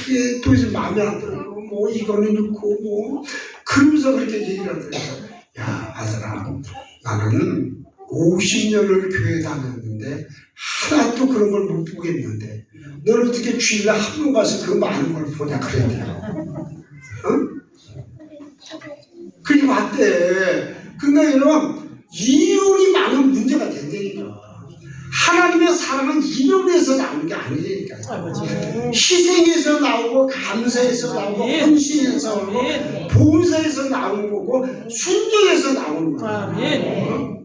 Speaker 7: 이게 도저히 마음에 안 들고, 뭐, 이거는 넣고, 뭐, 그러면서 그렇게 얘기를 하더라고요. 야, 아들아, 나는 50년을 교회 다녔는데, 하나도 그런 걸 못 보겠는데, 너는 어떻게 주일날 한 번 가서 그 많은 걸 보냐, 그랬대요. 응? 그게 맞대. 근데 여러분, 이론이 많은 문제가 된다니까. 하나님의 사랑은 이론에서 나오는 게 아니라니까요. 희생에서 나오고, 감사에서 나오고, 헌신에서 나오고, 봉사에서 나오는 거고, 순종에서 나오는 거예요.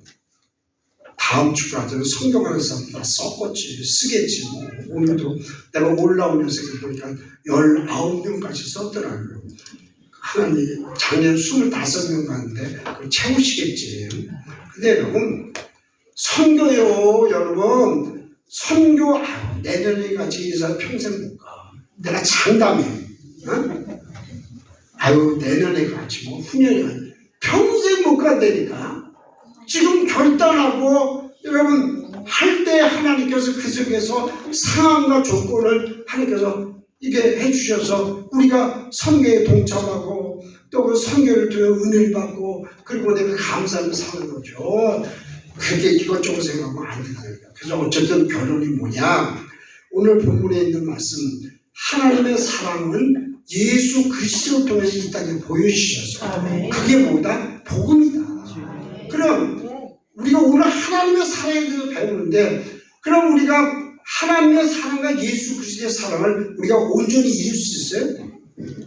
Speaker 7: 다음 주까지는 성경 안에서 다 썼겠지, 쓰겠지. 뭐. 오늘도 내가 올라오면서 보니까 19명까지 썼더라고요. 하나님, 작년 25명 갔는데, 그걸 채우시겠지. 근데 여러분, 선교요, 여러분. 선교, 내년에 같이 이사 평생 못 가. 내가 장담해. 어? 아유, 내년에 같이, 뭐, 후년에 같이. 평생 못 간다니까. 지금 결단하고, 여러분, 할 때 하나님께서 그 속에서 상황과 조건을 하나님께서 이게 해주셔서 우리가 선교에 동참하고 또 그 선교를 통해 은혜를 받고 그리고 내가 감사하며 사는 거죠. 그게 이것저것 생각하면 안 된다니까. 그래서 어쨌든 결론이 뭐냐? 오늘 본문에 있는 말씀, 하나님의 사랑은 예수 그리스도를 통해서 이 땅에 보여주셔서 그게 뭐다? 복음이다. 그럼 우리가 오늘 하나님의 사랑에 대해서 배우는데, 그럼 우리가 하나님의 사랑과 예수 그리스도의 사랑을 우리가 온전히 이룰 수 있어요?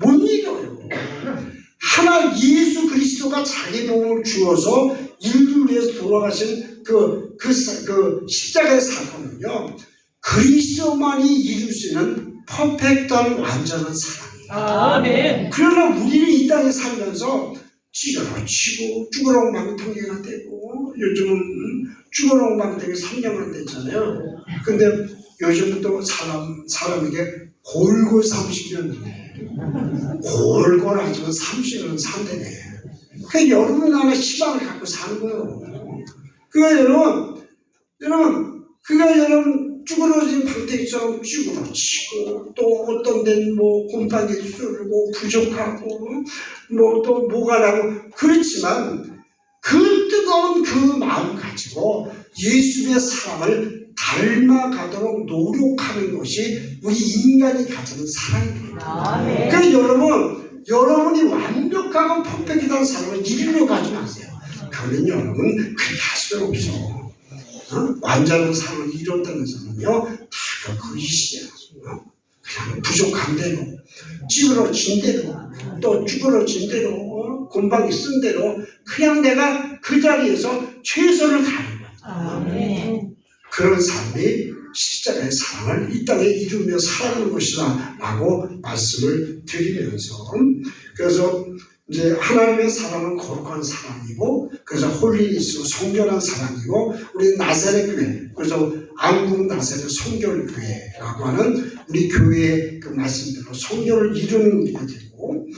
Speaker 7: 못 이겨요. 하나 예수 그리스도가 자기 몸을 주어서 인류를 위해서 돌아가신 그 십자가의 사건은요, 그리스도만이 이룰 수 있는 퍼펙트한 완전한 사랑이에요.
Speaker 2: 아멘.
Speaker 7: 그러나 우리는 이 땅에 살면서 찌그러치고 쭈그렁망탕이가 되고, 요즘은 쭈그렁망탕이 3년만 됐잖아요. 근데 요즘은 또 사람에게 골골 30년이네. 골골 하지만 30년은 산대네. 그러니까 여러분 안에 희망을 갖고 사는 거예요. 그러니까 여러분 쭈그러진 방태기처럼 쭈그러치고, 또 어떤 데는 뭐 곰팡이 sul고 부족하고 뭐 또 뭐가 나고, 그렇지만 그 뜨거운 그 마음 가지고 예수의 사랑을 닮아가도록 노력하는 것이 우리 인간이 가지는 사랑입니다. 그러니까 여러분이 완벽하고 퍼펙트한 사랑을 이루려고 하지 마세요. 그러면 여러분 그렇게 할 수는 없어. 완전한 사랑을 이뤘다는 사람은요, 다 그것이야. 그냥 부족한 대로, 찌그러진 대로, 또 쭈그러진 대로, 곰팡이 쓴 대로, 그냥 내가 그 자리에서 최선을 다하는 거야. 그런 삶이 십자가의 사랑을 이 땅에 이루며 살아가는 것이다 라고 말씀을 드리면서, 그래서 이제 하나님의 사랑은 거룩한 사랑이고, 그래서 홀리니스 성결한 사랑이고, 우리 나사렛 교회, 그래서 안국 나사렛 성결교회라고 하는 우리 교회의 그 말씀대로 성결을 이루는 게 되고,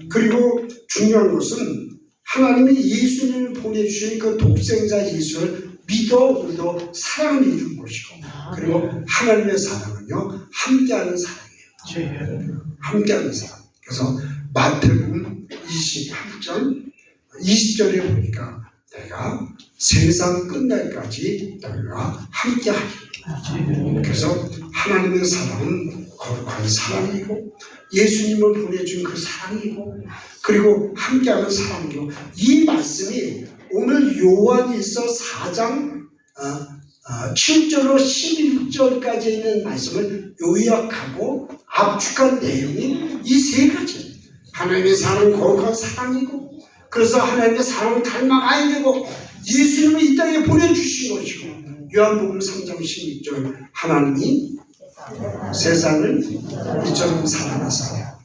Speaker 7: 그리고 중요한 것은 하나님이 예수님을 보내주신 그 독생자 예수를 믿어 우리도 사랑을 이루는 것이고, 그리고 하나님의 사랑은요, 함께하는 사랑이에요. 함께하는 사랑. 그래서 마태복음 28장 20절에 보니까 내가 세상 끝날까지 너희와 함께하리라. 그래서 하나님의 사랑은 거룩한 사랑이고, 예수님을 보내준 그 사랑이고, 그리고 함께하는 사랑이고, 이 말씀이 오늘 요한일서 4장 7절로 11절까지 있는 말씀을 요약하고 압축한 내용이 이 세 가지. 하나님의 사랑은 거룩한 사랑이고, 그래서 하나님의 사랑을 닮아가야 되고, 예수님을 이 땅에 보내주신 것이고, 요한복음 3장 16절 하나님이 세상을 이처럼 사랑하사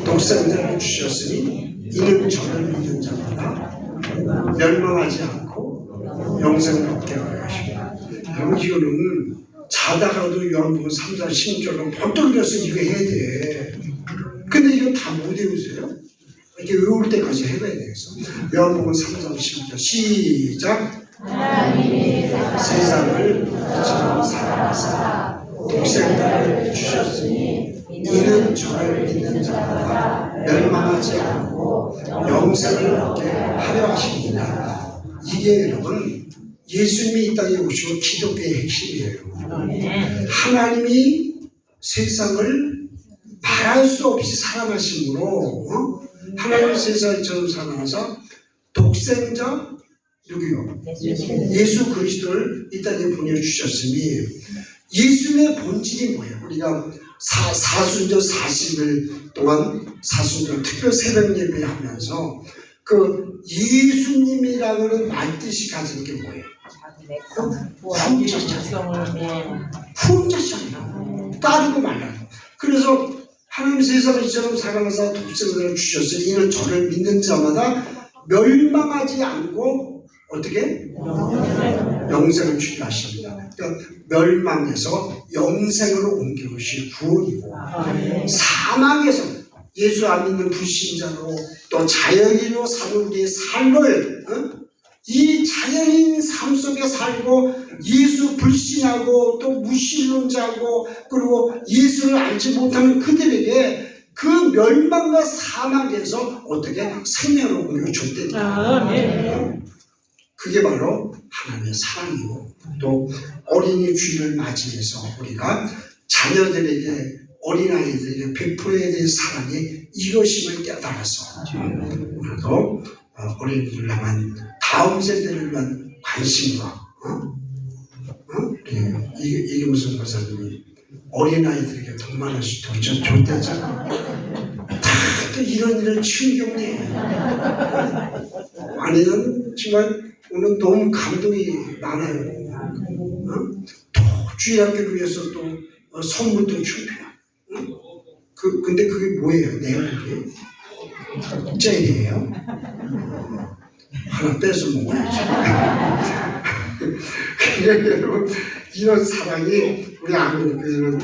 Speaker 7: 독생자를 주셨으니 이는 저를 믿는 자마다 멸망하지 않고 영생을 얻게 하려 하십니다. 여러분, 이거는 자다가도 요한복음 3장 16절로 못 돌려서 이거 해야 돼. 근데 이거 다 못 외우세요? 이렇게 외울 때까지 해봐야 되겠어. 요한복음 3장 16절 시작. 세상을 이처럼 사랑하사 독생자를 주셨으니 이는 저를 믿는 자마다 멸망하지 않고 영생을 얻게 하려 하십니다. 이게 여러분 예수님이 이 땅에 오시고 기독교의 핵심이에요. 하나님이 세상을 말할 수 없이 사랑하심으로 하나님의 세상을 처럼 사랑하사 독생자 누구요? 예수 그리스도를 이 땅에 보내주셨으니 예수님의 본질이 뭐예요? 우리가 사순절 40일 동안 사순절 특별 새벽 예배하면서 그 예수님이라는 말뜻이 가진 게 뭐예요? 후자적이에요. 따르고 말라요. 그래서 하나님 세상을 이처럼 사랑하사 독생자를 주셨으니 이는 저를 믿는 자마다 멸망하지 않고 어떻게? 영생을 주게 하십니다. 그러니까 멸망에서 영생으로 옮겨오실 구원이고 사망에서 예수 안 믿는 불신자로 또 자연인으로 사는 우리의 삶을 이 자연인 삶 속에 살고 예수 불신하고 또 무신론자고 그리고 예수를 알지 못하는 그들에게 그 멸망과 사망에서 어떻게 생명을 옮겨줬답니다. 그게 바로 하나님의 사랑이고 또 어린이 주일을 맞이해서 우리가 자녀들에게 어린아이들에게 베풀어야 될 사랑이 이것임을 깨달아서 오늘도 어린이들 향한 다음 세대를 위한 관심과 이게 무슨 거사님이 어린아이들에게 돈만 원씩 더 줬다잖아. 다 이런 일을 충격내. 아니면 정말 오늘 너무 감동이 많아요. 또 주일학교를 위해서 또 선물도 준비야. 근데 그게 뭐예요? 내용이 젤이에요. 하나 뺏어 먹어야지. 여러분 이런 사랑이 우리 한국교회는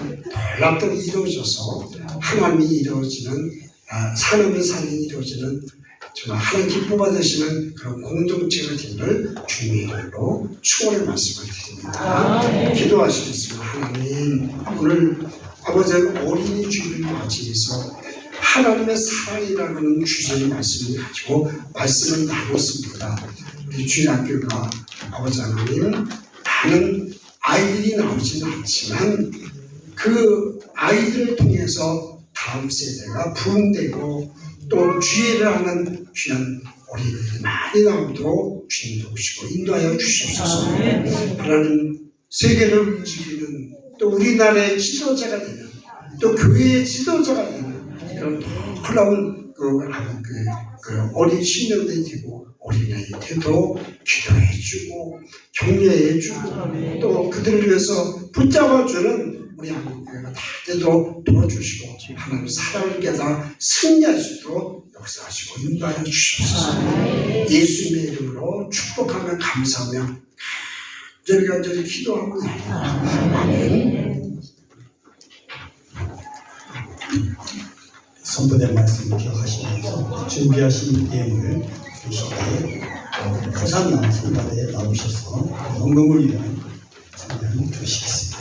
Speaker 7: 놀랍게 이루어져서 하나님이 이루어지는 사람의 삶이 이루어지는 정말 하나님 기뻐 받으시는 그런 공동체가 되기를 주님의 이름으로 축원의 말씀을 드립니다. 기도하시겠습니다. 하나님 오늘 아버지는 어린이 주일을 맞이해서 하나님의 사랑이라는 주제의 말씀을 가지고 말씀을 나눴습니다. 우리 주일학교가 아버지 하나님 많은 아이들이 나오지는 않지만 그 아이들을 통해서 다음 세대가 부흥되고 또 주의를 하는 귀한 어린이들이 많이 나오도록 주님 도우시고 인도하여 주시옵소서. 하나님 세계를 움직이는 또 우리나라의 지도자가 되는 또 교회의 지도자가 되는 그런 놀라운 그 어린 신령들이 되고 어린아이들도 기도해주고 격려해주고 또 그들을 위해서 붙잡아주는 우리 한국교회가 다 되도록 도와주시고 하나님 사랑을 깨달아 승리할 수 있도록 역사하시고 인도하여 주시옵소서. 예수님의 이름으로 축복하며 감사하며 간절히 기도합니다. 아멘.
Speaker 8: 선포된 말씀을 기억하시면서 준비하신 예물을 드시기에 부산 성가대에 나오셔서 영광을 위한 찬양을 드리시겠습니다.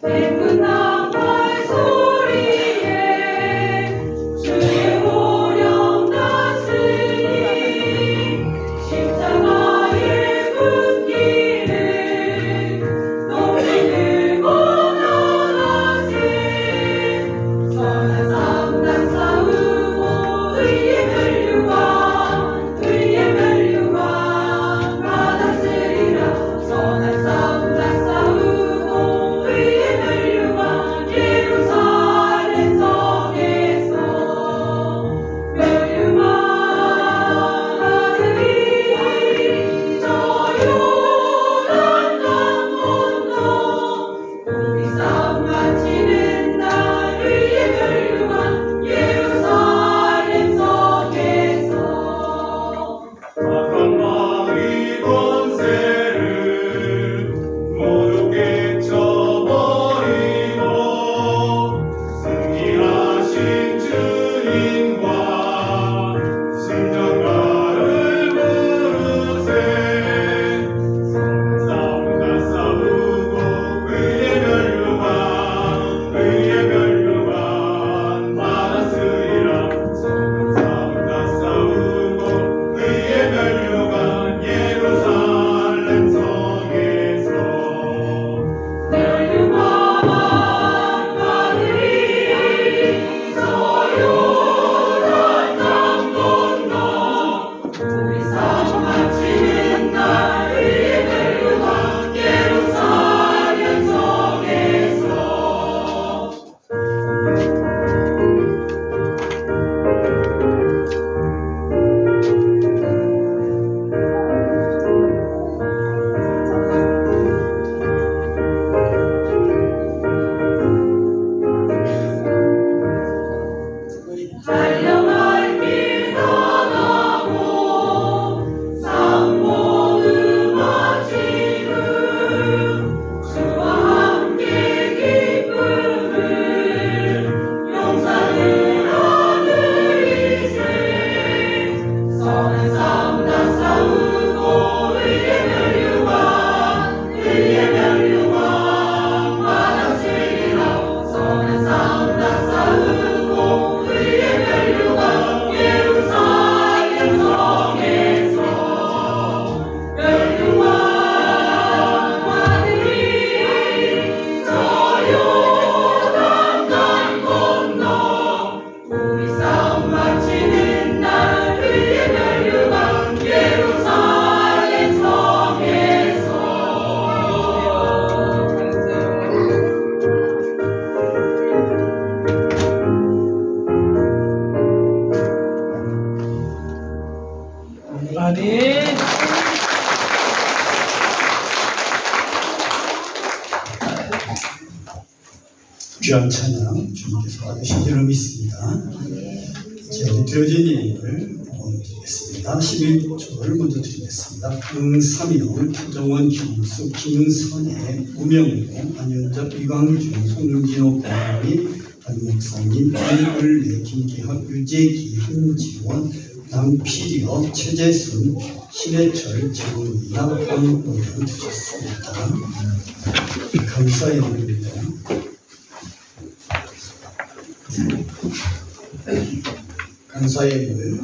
Speaker 5: 예쁜 나팔 소리에
Speaker 8: 귀한 찬양 주님께서 와주신 줄로 믿습니다. 이제 우리 드려진 예물을 드리겠습니다. 11조를 먼저 드리겠습니다. 응삼영, 김정원, 김수, 김선혜, 우명호, 안현자, 이광준, 송윤진호, 고양이, 안목사님, 안을래, 김기학, 유재기, 한지원, 남필이어, 최재순, 신해철, 정은나, 권오연 드셨습니다. 감사의 예물입니다. 감사의 예물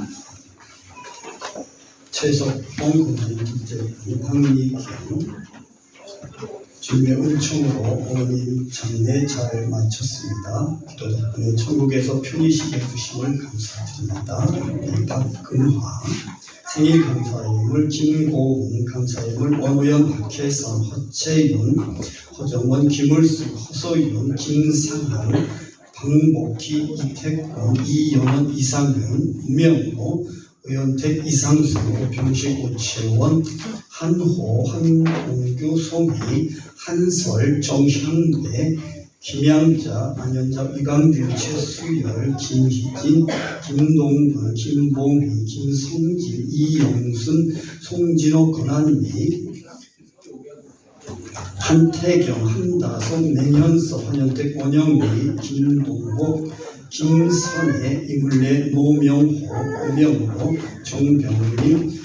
Speaker 8: 최석봉 고모님 김재훈 황미경 주님의 은총으로 어머님 장례 잘 마쳤습니다. 기도 덕분에 천국에서 편히 쉬게 해주심을 감사드립니다. 박금화 생일 감사예물 김고은 감사예물 원우연 박혜선 허채윤 허정원 김을수 허소윤 김상현 박목희 이태권 이연원 이상윤 우명호 의원택 이상수 병식 오채원 한호 한동규 송희 한설 정향배 김양자 안현자 이강규 최수열 김희진 김동근 김봉희 김성길 이영순 송진호 권한미 한태경 한다성 맹현석 한현택 원영미 김동복 김선혜 이물레 노명호 우명호 정병림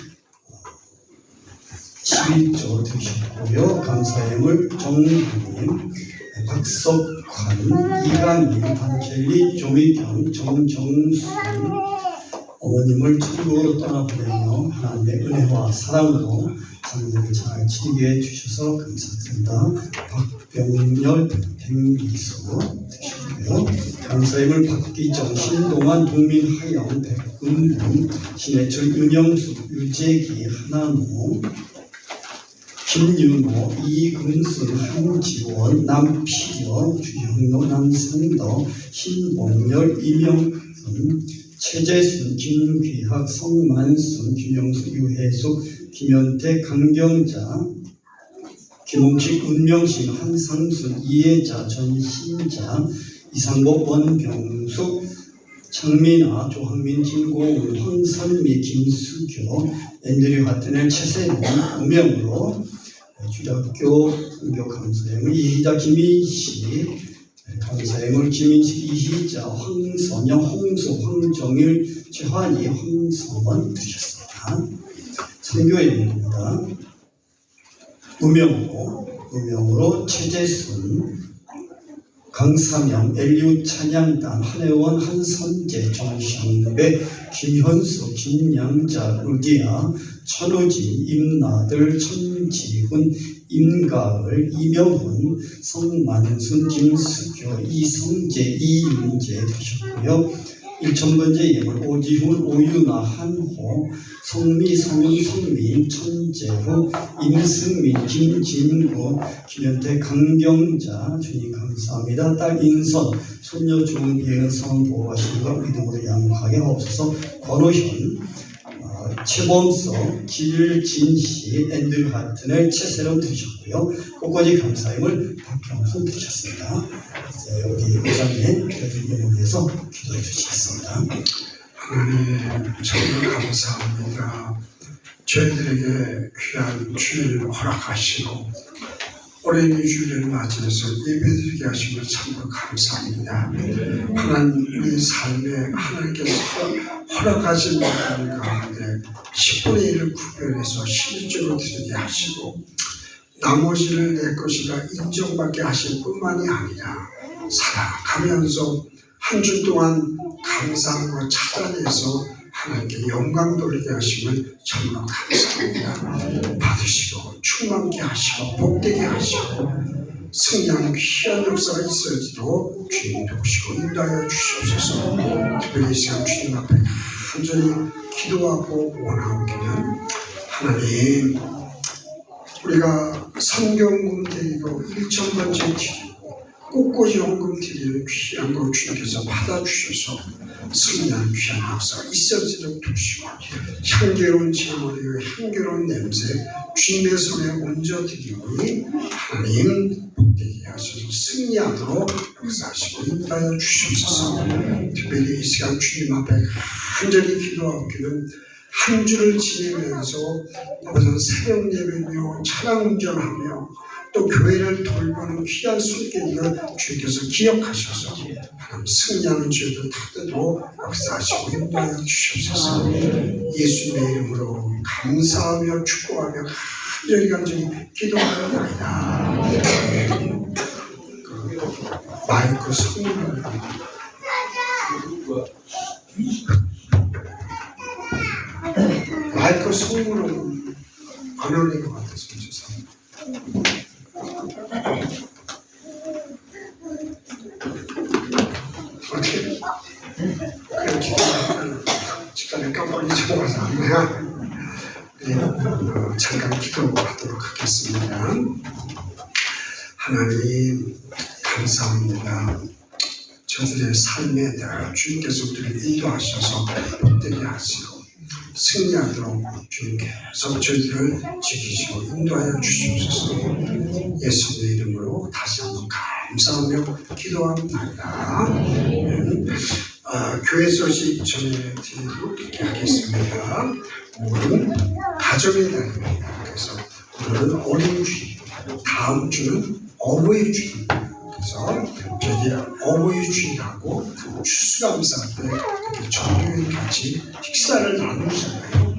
Speaker 8: 11조 드셨고요. 감사예물 정한님 박석환 이강일 박켈리 조미경 정정순 어머님을 천국으로 떠나보내며 하나님의 은혜와 사랑으로 장례를 잘 치르게 해주셔서 감사드립니다. 박병렬 백미수 드시고요. 감사예물 박기정 신동환 동민하영 백은분 신해철 윤영수 유재기 하나노 김윤호 이금순 한지원 남필여 주영로 남성더 신봉열 이명순 최재순 김귀학 성만순 김영수 유혜숙 김현태 강경자 김홍식 은명신 한상순 이혜자 전신자 이상복 원병숙 장민아 조항민 김고은 황선미 김수교 앤드류 하트넬 최세민 우명으로 주학교 선교 감사예물 이희자 김인식 감사예물 김인식 이희자 황선영 홍수 황정일 최환희 황성원 드셨습니다. 선교예물입니다. 우명으로 최재순 강삼영, 엘리우 찬양단, 한혜원, 한선재, 정상배, 김현수, 김양자, 의기야, 천우진, 임나들, 천지훈, 임가을, 이명훈, 성만순, 김수교, 이성재, 이윤재 되셨고요. 1,000번째 예물 오지훈, 오유나, 한호, 성미, 성윤, 성민, 천재후, 임승민, 김진구, 김현태, 강경자 주님 감사합니다. 딸 인선, 손녀 좋은 예은 성 보호하시고 믿음으로 양육하게 하옵소서. 권호현, 최범석, 길진씨, 앤드류 하튼을 최세롬 드리셨고요. 꽃꽂이 감사임을 박경순 드리셨습니다. 우리 회장님 드리는 위해서 기도해 주시겠습니다.
Speaker 7: 하나님 정말 감사합니다. 저희들에게 귀한 주일을 허락하시고 올해는 주일을 맞이해서 예배드리게 하시면 참으로 감사합니다. 하나님 우리 삶에 하나님께서 허락하신 것들 가운데 10분의 1을 구별해서 11조로 드리게 하시고 나머지를 내 것이라 인정받게 하실 뿐만이 아니라 살아가면서 한 주 동안 감사한 것 찾아내서 하나님께 영광 돌리게 하시면 정말 감사합니다. 받으시고 충만케 하시고 복되게 하시고 승리하는 귀한 역사가 있어야지도 주님 도우시고 인도하여 주시옵소서. 특별히 이 시간 주님 앞에 간절히 기도하고 원하옵기는 하나님 우리가 성경 문제이고 1,000번째 드리고 꽃꽂이 헌금 드리는 귀한 걸 주님께서 받아주셔서 승리하는 귀한 역사가 있어지도록 도시고 향기로운 제머리와 향기로운 냄새 주님의 손에 얹어드리오니 하나님 복되게 하셔서 승리하도록 역사하시고 인도하여 주시옵소서. 특별히 이 시간 주님 앞에 간절히 기도하기는 한 주를 지내면서 우선 새벽 예배며 차량 운전하며 또 교회를 돌보는 귀한 손길을 주님께서 기억하셔서 하나님 승리하는 주여도 다되도록 역사하시고 인도하여 주시옵소서. 예수님의 이름으로 감사하며 축복하며 간절히 기도하옵나이다. 마이크 성령을 마이크 성령으로 안 올린 것 같아서 죄송합니다. 어떻게 그냥 집단에 깜빡이 잊어버려서 안 돼요. 네, 잠깐 기도하도록 하겠습니다. 하나님 감사합니다. 저들의 삶에 대하여 주님께서 우리를 인도하셔서 복되게 하시고 승리하도록 주님께서 저희들을 지키시고 인도하여 주시옵소서. 예수님의 이름으로 다시 한번 감사하며 기도합니다. 교회 소식 전해드리도록 하겠습니다. 오늘은 가정의 날입니다. 그래서 오늘은 어린 주일, 다음 주는 어버이 주일입니다. 그래서 저희 어버이 주일하고 추수감사 때 이렇게 전교인 같이 식사를 나누잖아요.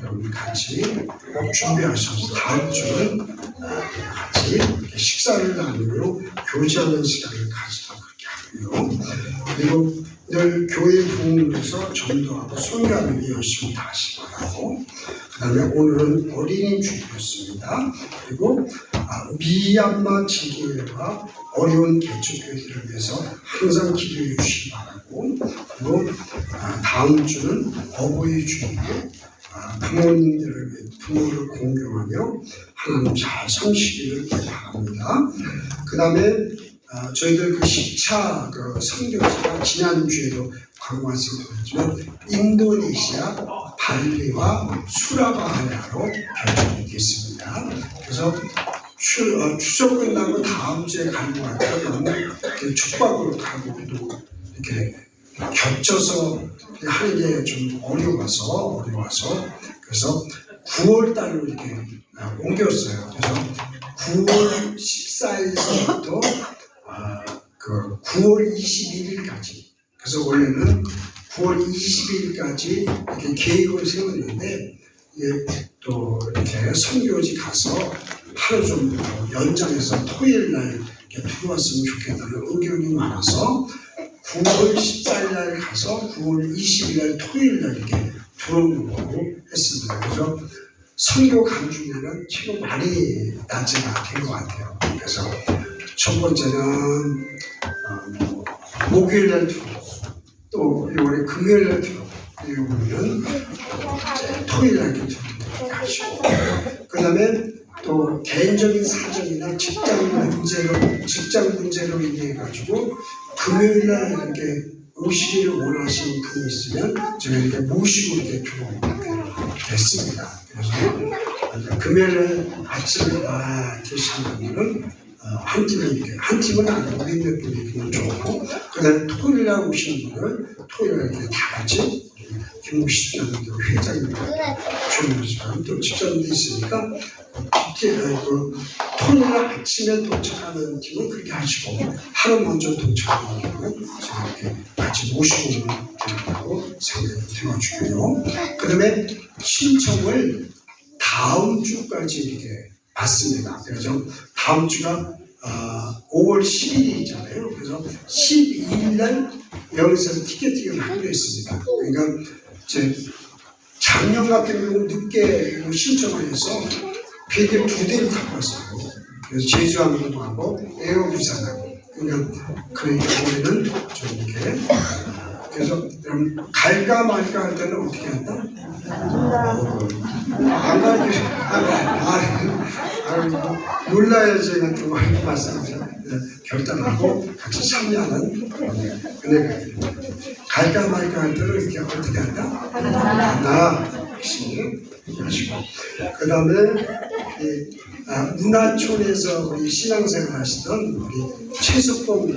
Speaker 7: 여러분 같이 꼭 준비하셔서 다음 주는 같이 이렇게 식사를 나누고 교제하는 시간을 가지도록 그렇게 하고요. 그리고 늘 교회 부흥에서 전도하고 손가락을 열심히 다시 바라고 그 다음에 오늘은 어린이 주일이었습니다. 그리고 미얀마 지교회와 어려운 개척교회들을 위해서 항상 기도해 주시기 바라고 그리고 다음 주는 어버이 주일이고 부모를 공경하며 하나님 잘 섬기기를 바랍니다. 그 다음에 저희들 그 10차 그 선교지가 지난주에도 광고했었지만 인도네시아 발리와 수라바야로 결정이 됐습니다. 그래서 추석 끝나고 다음 주에 가는 것 같아요. 너무 촉박으로 가고 또 이렇게 겹쳐서 하는 게 좀 어려워서 그래서 9월 달로 이렇게 옮겼어요. 그래서 9월 14일부터 그 9월 21일까지 그래서 원래는 9월 20일까지 이렇게 계획을 세웠는데 또 이렇게 선교지 가서 하루 좀 연장해서 토요일 날 이렇게 들어왔으면 좋겠다는 의견이 많아서 9월 14일 날 가서 9월 20일 날 토요일 날 이렇게 들어오고 했습니다. 그래서 선교 간 중에는 최고 많이 난제가 된 것 같아요. 그래서 첫 번째는 목요일 날 들어오고 또 이번에 금요일 날 들어오고 이번에는 토요일 날 이렇게 들어오고 하시고 그 다음에 또 개인적인 사정이나 직장 문제로 인해 가지고 금요일 날 이렇게 오시기를 원하시는 분이 있으면 제가 이렇게 모시고 이렇게 들어오게 됐습니다. 그래서 금요일 날 아침에 계시는 분은 한 팀은 이렇게 한 팀은 아니고 몇몇 분이 그냥 좋고 그다음에 토요일 날 오시는 분은 토요일 날 이렇게 다 같이 김국시 집사님도 회장님도 주무시면 또 집사님도 있으니까 토요일 날 아침에 도착하는 팀은 그렇게 하시고 하루 먼저 도착하는 팀은 제가 이렇게 같이 모시고 된다고 생각이 들어주고요. 그 다음에 신청을 다음 주까지 이렇게 받습니다. 그래서 다음 주가 5월 10일이잖아요. 그래서 12일 날 여기서 티켓팅을 하기로 했습니다. 그러니까 작년 같은 경우 늦게 신청을 해서 비행기 2대를 타고 왔어요. 그래서 제주항공도 하고 에어부산하고 그러니까 이번에는 좀 이렇게 그래서 갈까 말까 할 때는 어떻게 한다? 안 가르쳐 몰라요 제가 또 말씀하세요. 결단하고 같이 참여하는 은혜가 됩니다. 갈까 말까 할 때는 이렇게 어떻게 한다? 간다. 열심히 하시고. 그 다음에 문화촌에서 우리 신앙생활 하시던 우리 최석봉 우리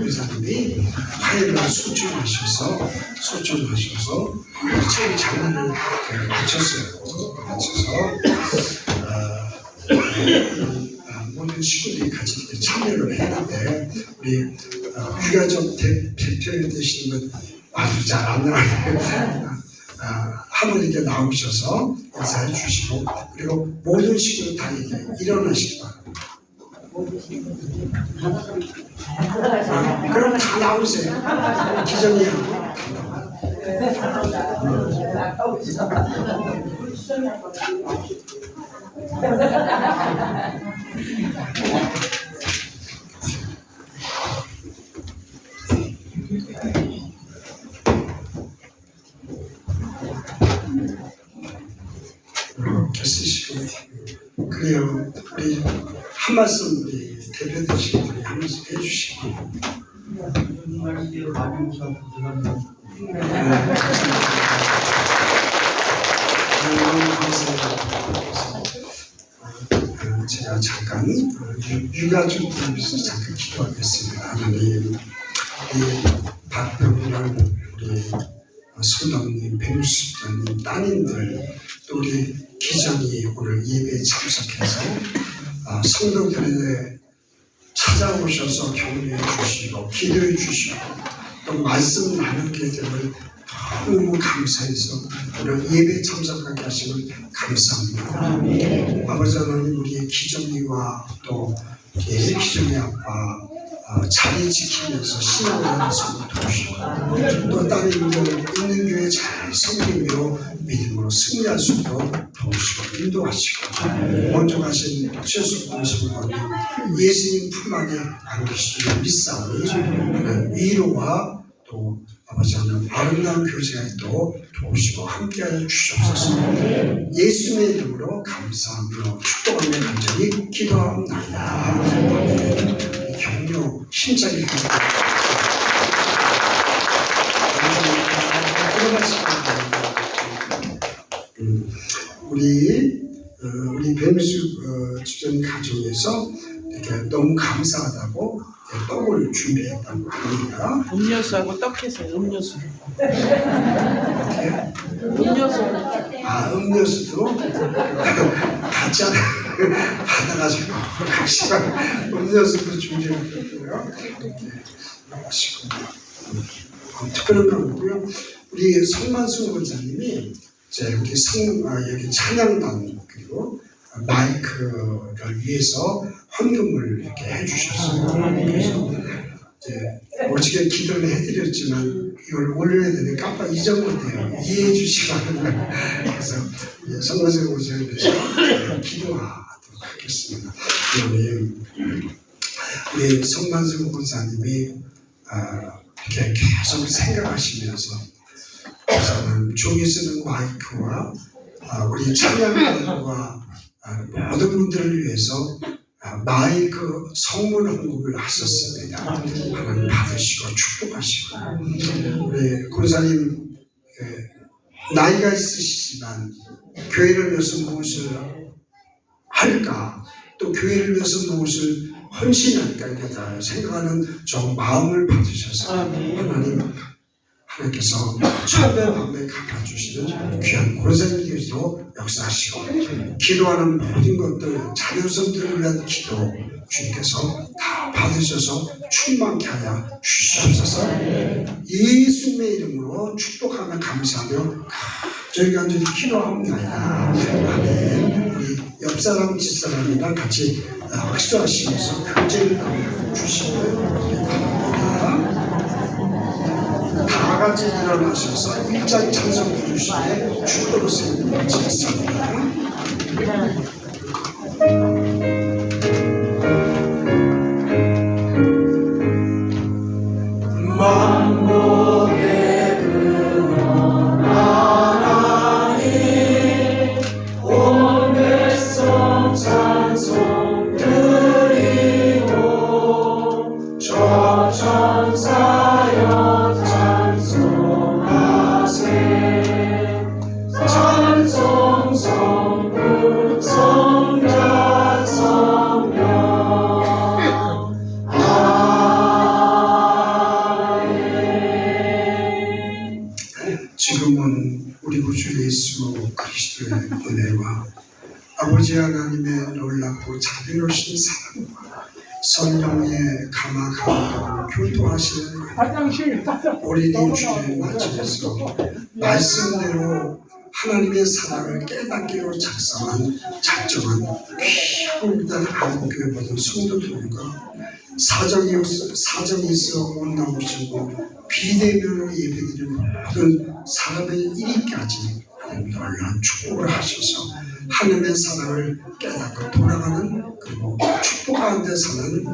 Speaker 7: 의사님이 화요일날 소천하셔서 참 장난을 마쳤어요. 모든 식구들이 같이 이렇게 참여를 했는데 우리 유가족 대표 되시는 분 아주 잘 안 나와요. 할머니께 나오셔서 인사해 주시고 그리고 모든 식구들 다 일어나시기 바랍니다. 그럼 다 나오세요. 기정이하고 이렇게 쓰시고 그래요. 우리 한 말씀 우리 대표 되신 분이 한 말씀 해주시고 제가 잠깐 유가족 대표에서 잠깐 기도하겠습니다. 하나님, 우리 박병란 우리 소장님, 배우수장님, 따님들 또 우리 기장이 오늘 예배에 참석해서 성도들에게 찾아오셔서 격려해 주시고 기도해 주시고 또 말씀 나누게 됨을 너무 감사해서 오늘 예배에 참석하게 하심을 감사합니다. 아버지 하나님, 우리의 기정이와 또 기정이 아빠 자리 지키면서 신앙을 성도 도우시고 또 따님들 있는 교회 잘 섬기며 믿음으로 승리할 수 있도록 도우시고 인도하시고 먼저 가신 최수봉 성도님 예수님 품 안에 안기시기를 믿사오니 위로와 또 아버지 하나님 아름다운 교제가 있도록 도우시고 함께하여 주시옵소서. 예수님의 이름으로 감사하며 축복하며 간절히 기도합니다. 격려 힘차게 우리 배미수 주전 가정에서 이렇게 너무 감사하다고 떡을 준비했다고 합니다.
Speaker 1: 음료수하고 떡 해서요. 음료수.
Speaker 7: 이렇게 음료수도 같이 받아가지고 각시간 음료수도 준비했고요. 이렇게 하시고 특별한 건 없고요. 우리 성만수 권사님이 우리 여기 찬양단 그리고 마이크를 위해서 헌금을 이렇게 해주셨어요. 그래서 어저께 기도를 해드렸지만 이걸 올려야 되는데 깜빡 잊어버렸대요. 이해해 주시기 바랍니다. 그래서 성만수 권사님에 대해서 기도하도록 하겠습니다. 우리 성만수 권사님이 이렇게 계속 생각하시면서 저는 종이 쓰는 마이크와 우리 찬양단과 모든 분들을 위해서 마이크 성문 헌금을 하셨습니다. 하나님 받으시고 축복하시고 우리 권사님 나이가 있으시지만 교회를 위해서 무엇을 할까 또 교회를 위해서 무엇을 헌신할까 이렇게 생각하는 저 마음을 받으셔서 하나님께서 천배 만배 갚아주시는 귀한 권사님께서도 역사하시고 기도하는 모든 것들 자녀손들을 위한 기도 주님께서 다 받으셔서 충만케 하여 주시옵소서. 예수님의 이름으로 축복하며 감사하며 저희가 간절히 기도합니다. 아멘. 우리 옆사람 뒷사람이랑 같이 흡수하시면서 교제를 주시면 바랍니다. 다 같이 일어나셔서 일자리 찬송 부르시에 축도로 세우고 마치겠습니다.
Speaker 5: 만국의 근원 하나님 온 백성 찬송 드리고
Speaker 7: 지금은 우리 구주 예수 그리스도의 은혜와 아버지 하나님의 놀랍고 자비로우신 사랑과 성령의 감화감동 교도하시는 어린이 주일 맞이해서 말씀대로 하나님의 사랑을 깨닫기로 작성한 작정한 귀한 한국교회 모든 성도들과 사정이 있어 못 나오시고 비대면으로 예배드리는 모든 사람의 이리까지 놀라운 축복을 하셔서 하나님의 사랑을 깨닫고 돌아가는 그리고 축복 가운데 사는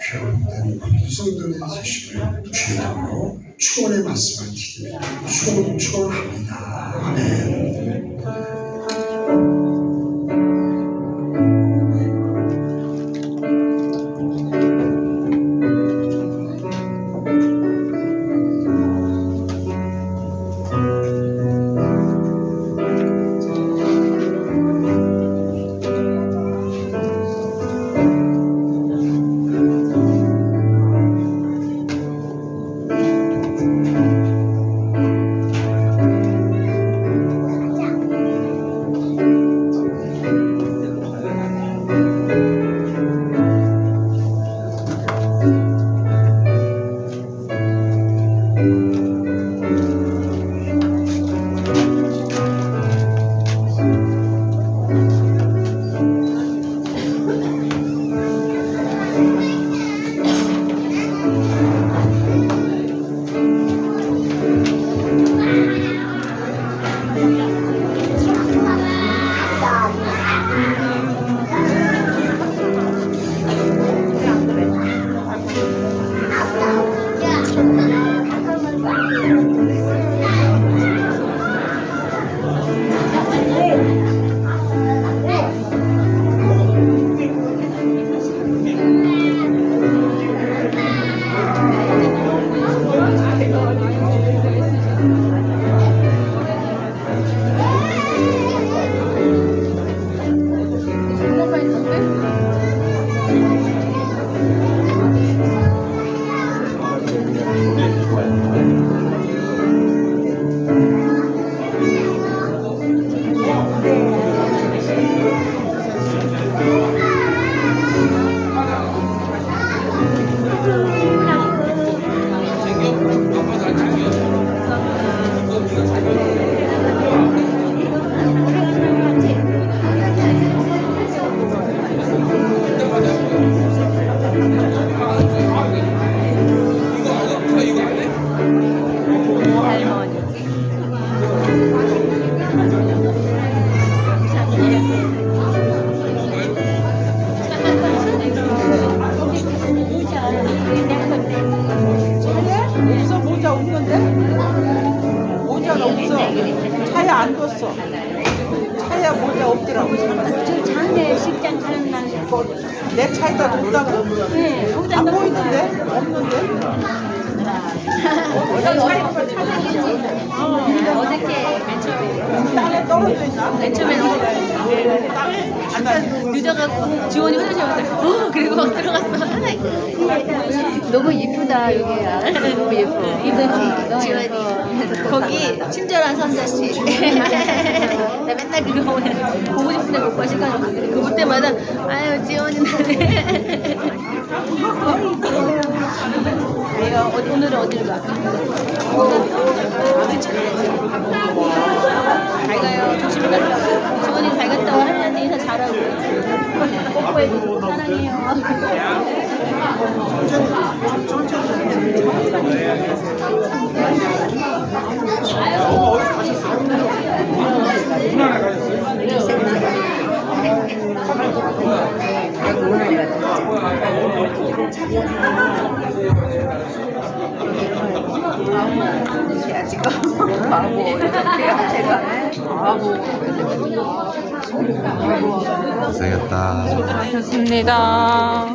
Speaker 7: 귀한 모든 성도들이 되시길 주의 이름으로 축원의 말씀을 드립니다. 축원합니다. 아멘.
Speaker 2: 없어 모자 없는데? 모자가 없어. 차에 안 뒀어. 차에 모자 없더라고.
Speaker 9: 저 장례 식장 가는 날.
Speaker 2: 내 차에다 뒀다가
Speaker 9: 네, 거기다
Speaker 2: 안
Speaker 9: 넣고
Speaker 2: 보이는데?
Speaker 9: 가요.
Speaker 2: 없는데?
Speaker 9: 어저께 맨 처음에
Speaker 2: 땅에 떨어져 있나?
Speaker 9: 맨 처음에 아까 늦어갖고 지원이 화장실 갔다 그리고 막 들어갔어. 너무 이쁘다 여기야. 너무 예뻐. 이쁘지. 지원이 거기 친절한 선자씨. 나 맨날 그거 보고 싶은데 못 봐 시간이 없는데 그 볼 때마다 아유 지원이 나네. 오늘은 어디로 가? 잘 가요. 조심히 가요. 지원이 잘 갔다 와. 할머니 인사 잘하고. 뽀뽀해주고 사랑해요.
Speaker 4: 고생했다.
Speaker 5: 고생하셨습니다.